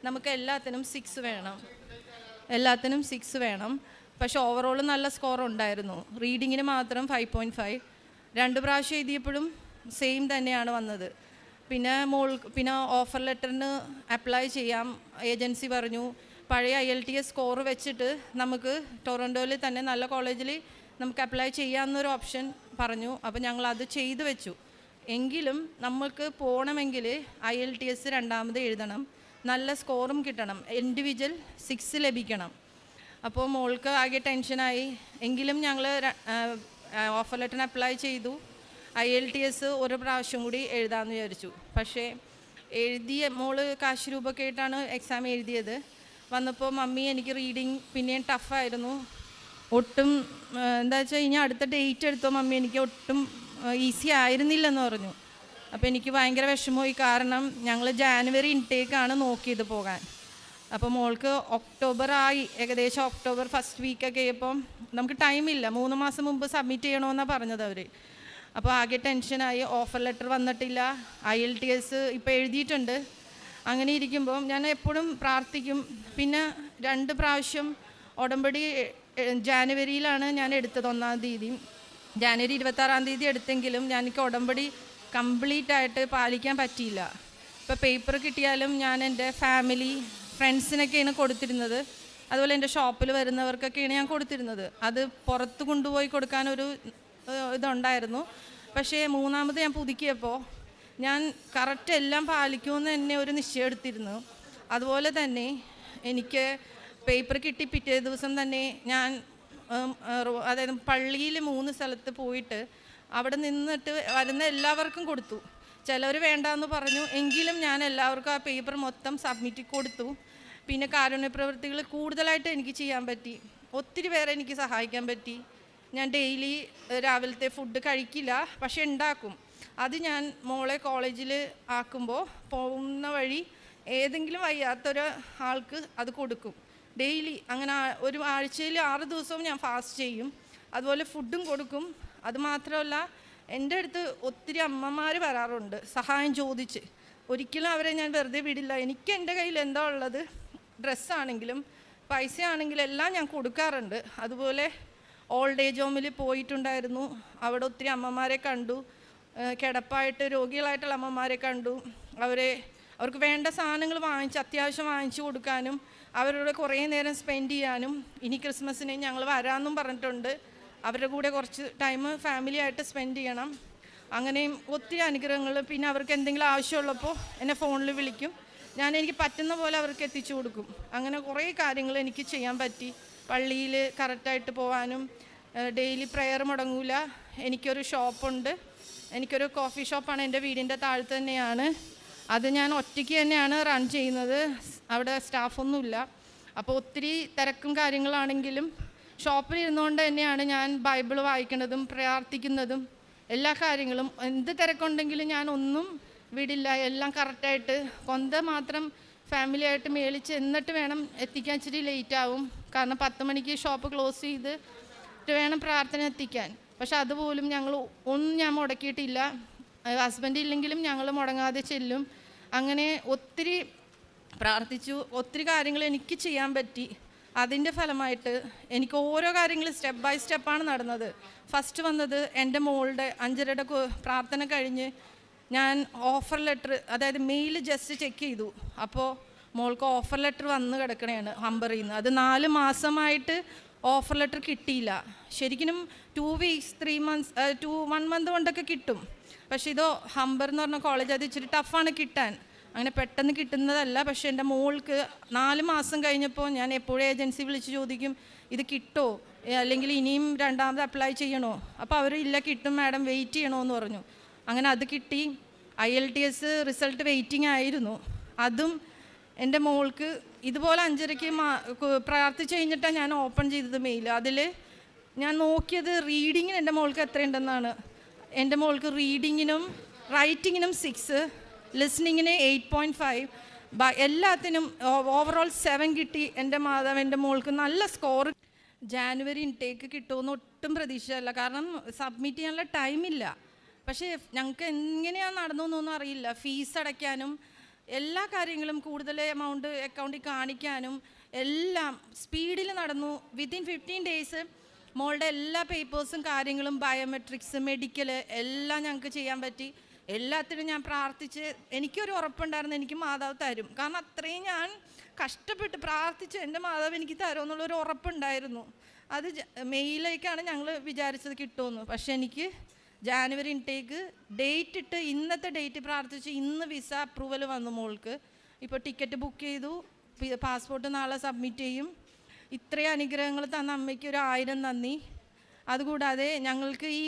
നമുക്ക് എല്ലാത്തിനും 6 വേണം. പക്ഷേ ഓവറോൾ നല്ല സ്കോർ ഉണ്ടായിരുന്നു. റീഡിങ്ങിന് മാത്രം 5.5. 2 പ്രാവശ്യം എഴുതിയപ്പോഴും സെയിം തന്നെയാണ് വന്നത്. പിന്നെ ഓഫർ ലെറ്ററിന് അപ്ലൈ ചെയ്യാം ഏജൻസി പറഞ്ഞു. പഴയ IELTS സ്കോർ വെച്ചിട്ട് നമുക്ക് ടൊറൻറ്റോയിൽ തന്നെ നല്ല കോളേജിൽ നമുക്ക് അപ്ലൈ ചെയ്യാമെന്നൊരു ഓപ്ഷൻ പറഞ്ഞു. അപ്പോൾ ഞങ്ങളത് ചെയ്തു വെച്ചു. എങ്കിലും നമുക്ക് പോകണമെങ്കിൽ IELTS 2ാമത് എഴുതണം, നല്ല സ്കോറും കിട്ടണം, ഇൻഡിവിജ്വൽ 6 ലഭിക്കണം. അപ്പോൾ മോൾക്ക് ആകെ ടെൻഷനായി. എങ്കിലും ഞങ്ങൾ ഓഫർ ലെറ്ററിന് അപ്ലൈ ചെയ്തു. IELTS ഒരു പ്രാവശ്യം കൂടി എഴുതാമെന്ന് വിചാരിച്ചു. പക്ഷേ മോള് കാശ് രൂപയൊക്കെ ആയിട്ടാണ് എക്സാം എഴുതിയത്. വന്നപ്പോൾ മമ്മി എനിക്ക് റീഡിങ് പിന്നെയും ടഫായിരുന്നു. ഒട്ടും എന്താ വെച്ചാൽ ഇനി അടുത്ത ഡേറ്റ് എടുത്തോ മമ്മി, എനിക്ക് ഒട്ടും ഈസി ആയിരുന്നില്ലെന്ന് പറഞ്ഞു. അപ്പോൾ എനിക്ക് ഭയങ്കര വിഷമമായി. കാരണം ഞങ്ങൾ ജാനുവരി ഇൻടേക്കാണ് നോക്കിയത് പോകാൻ. അപ്പോൾ മോൾക്ക് ഒക്ടോബർ ആയി, ഏകദേശം ഒക്ടോബർ ഫസ്റ്റ് വീക്കൊക്കെ ആയപ്പം നമുക്ക് ടൈമില്ല, 3 മാസം മുമ്പ് സബ്മിറ്റ് ചെയ്യണമെന്നാണ് പറഞ്ഞത് അവർ. അപ്പോൾ ആകെ ടെൻഷനായി. ഓഫർ ലെറ്റർ വന്നിട്ടില്ല, IELTS ഇപ്പോൾ എഴുതിയിട്ടുണ്ട്. അങ്ങനെ ഇരിക്കുമ്പം ഞാൻ എപ്പോഴും പ്രാർത്ഥിക്കും. പിന്നെ 2 പ്രാവശ്യം ഉടമ്പടി ജാനുവരിയിലാണ് ഞാൻ എടുത്തത്. 1-ാം തീയതി, ജാനുവരി 26-ാം തീയതി എടുത്തെങ്കിലും എനിക്ക് ഉടമ്പടി കംപ്ലീറ്റ് ആയിട്ട് പാലിക്കാൻ പറ്റിയില്ല. ഇപ്പോൾ പേപ്പർ കിട്ടിയാലും ഞാൻ എൻ്റെ ഫാമിലി ഫ്രണ്ട്സിനൊക്കെയാണ് കൊടുത്തിരുന്നത്. അതുപോലെ എൻ്റെ ഷോപ്പിൽ വരുന്നവർക്കൊക്കെയാണ് ഞാൻ കൊടുത്തിരുന്നത്. അത് പുറത്ത് കൊണ്ടുപോയി കൊടുക്കാനൊരു ഇതുണ്ടായിരുന്നു. പക്ഷേ 3ാമത് ഞാൻ പുതുക്കിയപ്പോൾ ഞാൻ കറക്റ്റ് എല്ലാം പാലിക്കുമെന്ന് തന്നെ ഒരു നിശ്ചയം എടുത്തിരുന്നു. അതുപോലെ തന്നെ എനിക്ക് പേപ്പർ കിട്ടി പിറ്റേ ദിവസം തന്നെ ഞാൻ അതായത് പള്ളിയിൽ 3 സ്ഥലത്ത് പോയിട്ട് അവിടെ നിന്നിട്ട് വരുന്ന എല്ലാവർക്കും കൊടുത്തു. ചിലർ വേണ്ടാന്ന് പറഞ്ഞു, എങ്കിലും ഞാൻ എല്ലാവർക്കും ആ പേപ്പർ മൊത്തം സബ്മിറ്റ് കൊടുത്തു. പിന്നെ കാരുണ്യ പ്രവൃത്തികൾ കൂടുതലായിട്ട് എനിക്ക് ചെയ്യാൻ പറ്റി. ഒത്തിരി പേരെ എനിക്ക് സഹായിക്കാൻ പറ്റി. ഞാൻ ഡെയിലി രാവിലത്തെ ഫുഡ് കഴിക്കില്ല, പക്ഷെ ഉണ്ടാക്കും. അത് ഞാൻ മോളെ കോളേജിൽ ആക്കുമ്പോൾ പോകുന്ന വഴി ഏതെങ്കിലും വയ്യാത്തൊരു ആൾക്ക് അത് കൊടുക്കും ഡെയിലി. അങ്ങനെ ഒരു ആഴ്ചയിൽ 6 ദിവസവും ഞാൻ ഫാസ്റ്റ് ചെയ്യും. അതുപോലെ ഫുഡും കൊടുക്കും. അതുമാത്രമല്ല, എൻ്റെ അടുത്ത് ഒത്തിരി അമ്മമാർ വരാറുണ്ട് സഹായം ചോദിച്ച്. ഒരിക്കലും അവരെ ഞാൻ വെറുതെ വിടില്ല. എനിക്ക് എൻ്റെ കയ്യിൽ എന്താ ഉള്ളത്, ഡ്രസ്സാണെങ്കിലും പൈസയാണെങ്കിലും എല്ലാം ഞാൻ കൊടുക്കാറുണ്ട്. അതുപോലെ ഓൾഡ് ഏജ് ഹോമിൽ പോയിട്ടുണ്ടായിരുന്നു. അവിടെ ഒത്തിരി അമ്മമാരെ കണ്ടു, കിടപ്പായിട്ട് രോഗികളായിട്ടുള്ള അമ്മമാരെ കണ്ടു. അവർക്ക് വേണ്ട സാധനങ്ങൾ അത്യാവശ്യം വാങ്ങിച്ചു കൊടുക്കാനും അവരോട് കുറേ നേരം സ്പെൻഡ് ചെയ്യാനും, ഇനി ക്രിസ്മസിന് ഞങ്ങൾ വരാമെന്നും പറഞ്ഞിട്ടുണ്ട്. അവരുടെ കൂടെ കുറച്ച് ടൈം ഫാമിലി ആയിട്ട് സ്പെൻഡ് ചെയ്യണം. അങ്ങനെയും ഒത്തിരി അനുഗ്രഹങ്ങൾ. പിന്നെ അവർക്ക് എന്തെങ്കിലും ആവശ്യമുള്ളപ്പോൾ എന്നെ ഫോണിൽ വിളിക്കും, എനിക്ക് പറ്റുന്ന പോലെ അവർക്ക് എത്തിച്ചു കൊടുക്കും. അങ്ങനെ കുറേ കാര്യങ്ങൾ എനിക്ക് ചെയ്യാൻ പറ്റി. പള്ളിയിൽ കറക്റ്റായിട്ട് പോകാനും, ഡെയിലി പ്രെയർ മുടങ്ങൂല. എനിക്കൊരു ഷോപ്പുണ്ട്, എനിക്കൊരു കോഫി ഷോപ്പാണ് എൻ്റെ വീടിൻ്റെ താഴത്ത് തന്നെയാണ്. അത് ഞാൻ ഒറ്റയ്ക്ക് തന്നെയാണ് റൺ ചെയ്യുന്നത്, അവിടെ സ്റ്റാഫൊന്നുമില്ല. അപ്പോൾ ഒത്തിരി തിരക്കും കാര്യങ്ങളാണെങ്കിലും ഷോപ്പിൽ ഇരുന്നുകൊണ്ട് തന്നെയാണ് ഞാൻ ബൈബിൾ വായിക്കുന്നതും പ്രാർത്ഥിക്കുന്നതും എല്ലാ കാര്യങ്ങളും. എന്ത് തിരക്കുണ്ടെങ്കിലും ഞാൻ ഒന്നും വിടില്ല, എല്ലാം കറക്റ്റായിട്ട്. കൊന്ത മാത്രം ഫാമിലിയായിട്ട് മേളിച്ച് എന്നിട്ട് വേണം എത്തിക്കാൻ. ഇച്ചിരി ലേറ്റാവും, കാരണം 10 മണിക്ക് ഷോപ്പ് ക്ലോസ് ചെയ്തിട്ട് വേണം പ്രാർത്ഥന എത്തിക്കാൻ. പക്ഷെ അതുപോലും ഒന്നും ഞാൻ മുടക്കിയിട്ടില്ല. ഹസ്ബൻഡ് ഇല്ലെങ്കിലും ഞങ്ങൾ മുടങ്ങാതെ ചെല്ലും. അങ്ങനെ ഒത്തിരി പ്രാർത്ഥിച്ചു, ഒത്തിരി കാര്യങ്ങൾ എനിക്ക് ചെയ്യാൻ പറ്റി. അതിൻ്റെ ഫലമായിട്ട് എനിക്ക് ഓരോ കാര്യങ്ങൾ സ്റ്റെപ്പ് ബൈ സ്റ്റെപ്പാണ് നടന്നത്. ഫസ്റ്റ് വന്നത് എൻ്റെ മോളുടെ 5:30 പ്രാർത്ഥന കഴിഞ്ഞ് ഞാൻ ഓഫർ ലെറ്റർ, അതായത് മെയിൽ ജസ്റ്റ് ചെക്ക് ചെയ്തു. അപ്പോൾ മോൾക്ക് ഓഫർ ലെറ്റർ വന്ന് കിടക്കണേണ് ഹംബറിൽ നിന്ന്. അത് 4 മാസമായിട്ട് ഓഫർ ലെറ്റർ കിട്ടിയില്ല. ശരിക്കും 2 വീക്സ് 3 മന്ത്സ് 1 മന്ത് കൊണ്ടൊക്കെ കിട്ടും. പക്ഷേ ഇത് ഹംബർ എന്ന് പറഞ്ഞ കോളേജ്, അത് ഇച്ചിരി ടഫാണ് കിട്ടാൻ. അങ്ങനെ പെട്ടെന്ന് കിട്ടുന്നതല്ല. പക്ഷേ എൻ്റെ മോൾക്ക് 4 മാസം കഴിഞ്ഞപ്പോൾ ഞാൻ എപ്പോഴും ഏജൻസി വിളിച്ച് ചോദിക്കും, ഇത് കിട്ടുമോ, അല്ലെങ്കിൽ ഇനിയും രണ്ടാമത് അപ്ലൈ ചെയ്യണോ? അപ്പോൾ അവർ ഇല്ല, കിട്ടും മാഡം, വെയിറ്റ് ചെയ്യണമെന്ന് പറഞ്ഞു. അങ്ങനെ അത് കിട്ടി. IELTS റിസൾട്ട് വെയിറ്റിംഗ് ആയിരുന്നു. അതും എൻ്റെ മോൾക്ക് ഇതുപോലെ 5:30 പ്രാർത്ഥിച്ച് കഴിഞ്ഞിട്ടാണ് ഞാൻ ഓപ്പൺ ചെയ്തത് മെയിൽ. അതിൽ ഞാൻ നോക്കിയത് റീഡിങ്ങിന് എൻ്റെ മോൾക്ക് എത്രയുണ്ടെന്നാണ്. എൻ്റെ മോൾക്ക് റീഡിങ്ങിനും റൈറ്റിങ്ങിനും 6, ലിസ്ണിങ്ങിന് 8.5, എല്ലാത്തിനും ഓവറോൾ 7 കിട്ടി. എൻ്റെ മാതാവ് എൻ്റെ മോൾക്ക് നല്ല സ്കോർ. ജാനുവരി ഇൻടേക്ക് കിട്ടുമെന്ന് ഒട്ടും പ്രതീക്ഷയല്ല, കാരണം സബ്മിറ്റ് ചെയ്യാനുള്ള ടൈമില്ല. പക്ഷേ ഞങ്ങൾക്ക് എങ്ങനെയാണ് നടന്നതെന്നൊന്നും അറിയില്ല. ഫീസ് അടയ്ക്കാനും എല്ലാ കാര്യങ്ങളും കൂടുതൽ എമൗണ്ട് അക്കൗണ്ടിൽ കാണിക്കാനും എല്ലാം സ്പീഡിൽ നടന്നു. വിത്തിൻ 15 ഡേയ്സ് മോളുടെ എല്ലാ പേപ്പേഴ്സും കാര്യങ്ങളും ബയോമെട്രിക്സ് മെഡിക്കൽ എല്ലാം ഞങ്ങൾക്ക് ചെയ്യാൻ പറ്റി. എല്ലാത്തിനും ഞാൻ പ്രാർത്ഥിച്ച്, എനിക്കൊരു ഉറപ്പുണ്ടായിരുന്നു എനിക്ക് മാതാവ് തരും. കാരണം അത്രയും ഞാൻ കഷ്ടപ്പെട്ട് പ്രാർത്ഥിച്ച് എൻ്റെ മാതാവ് എനിക്ക് തരുമെന്നുള്ളൊരു ഉറപ്പുണ്ടായിരുന്നു. അത് മെയിലേക്കാണ് ഞങ്ങൾ വിചാരിച്ചത് കിട്ടുമെന്ന്. പക്ഷെ എനിക്ക് ജാനുവരി ഇൻടേക്ക് ഡേറ്റ് ഇട്ട് ഇന്നത്തെ ഡേറ്റ് പ്രാർത്ഥിച്ച് ഇന്ന് വിസ അപ്രൂവൽ വന്നു മോൾക്ക്. ഇപ്പോൾ ടിക്കറ്റ് ബുക്ക് ചെയ്തു, പാസ്പോർട്ട് നാളെ സബ്മിറ്റ് ചെയ്യും. ഇത്രയും അനുഗ്രഹങ്ങൾ തന്ന അമ്മയ്ക്ക് ഒരു 1000 നന്ദി. അതുകൂടാതെ ഞങ്ങൾക്ക് ഈ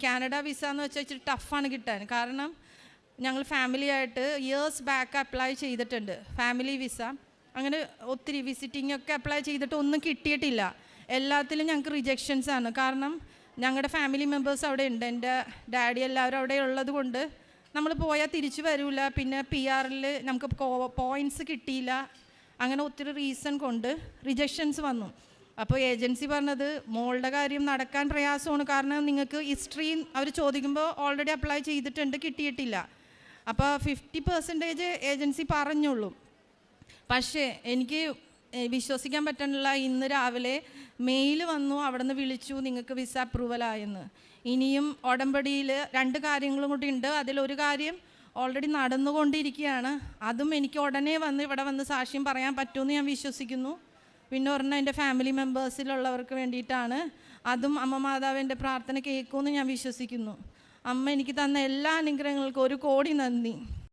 കാനഡ വിസ എന്ന് വെച്ചാൽ ഇച്ചിരി ടഫാണ് കിട്ടാൻ. കാരണം ഞങ്ങൾ ഫാമിലിയായിട്ട് ഇയേഴ്സ് ബാക്ക് അപ്ലൈ ചെയ്തിട്ടുണ്ട് ഫാമിലി വിസ. അങ്ങനെ ഒത്തിരി വിസിറ്റിംഗ് ഒക്കെ അപ്ലൈ ചെയ്തിട്ട് ഒന്നും കിട്ടിയിട്ടില്ല. എല്ലാത്തിലും ഞങ്ങൾക്ക് റിജക്ഷൻസ് ആണ്. കാരണം ഞങ്ങളുടെ ഫാമിലി മെമ്പേഴ്സ് അവിടെ ഉണ്ട്, എൻ്റെ ഡാഡി എല്ലാവരും അവിടെ ഉള്ളത് കൊണ്ട് നമ്മൾ പോയാൽ തിരിച്ചു വരില്ല. പിന്നെ PR-ൽ നമുക്ക് പോയിൻറ്റ്സ് കിട്ടിയില്ല. അങ്ങനെ ഒത്തിരി റീസൺ കൊണ്ട് റിജക്ഷൻസ് വന്നു. അപ്പോൾ ഏജൻസി പറഞ്ഞത് മോളുടെ കാര്യം നടക്കാൻ പ്രയാസമാണ്, കാരണം നിങ്ങൾക്ക് ഹിസ്റ്ററി അവർ ചോദിക്കുമ്പോൾ ഓൾറെഡി അപ്ലൈ ചെയ്തിട്ടുണ്ട്, കിട്ടിയിട്ടില്ല. അപ്പോൾ 50% ഏജൻസി പറഞ്ഞുള്ളൂ. പക്ഷേ എനിക്ക് വിശ്വസിക്കാൻ പറ്റുന്നില്ല. ഇന്ന് രാവിലെ മെയിൽ വന്നു, അവിടെ നിന്ന് വിളിച്ചു, നിങ്ങൾക്ക് വിസ അപ്രൂവലായെന്ന്. ഇനിയും ഉടമ്പടിയിൽ 2 കാര്യങ്ങളും കൂടി ഉണ്ട്. അതിലൊരു കാര്യം ഓൾറെഡി നടന്നുകൊണ്ടിരിക്കുകയാണ്. അതും എനിക്ക് ഉടനെ ഇവിടെ വന്ന് സാക്ഷ്യം പറയാൻ പറ്റുമെന്ന് ഞാൻ വിശ്വസിക്കുന്നു. പിന്നെ ഒരെണ്ണം എൻ്റെ ഫാമിലി മെമ്പേഴ്സിലുള്ളവർക്ക് വേണ്ടിയിട്ടാണ്. അതും അമ്മ മാതാവിൻ്റെ പ്രാർത്ഥന കേൾക്കുമെന്ന് ഞാൻ വിശ്വസിക്കുന്നു. അമ്മ എനിക്ക് തന്ന എല്ലാ അനുഗ്രഹങ്ങൾക്കും 1 കോടി നന്ദി.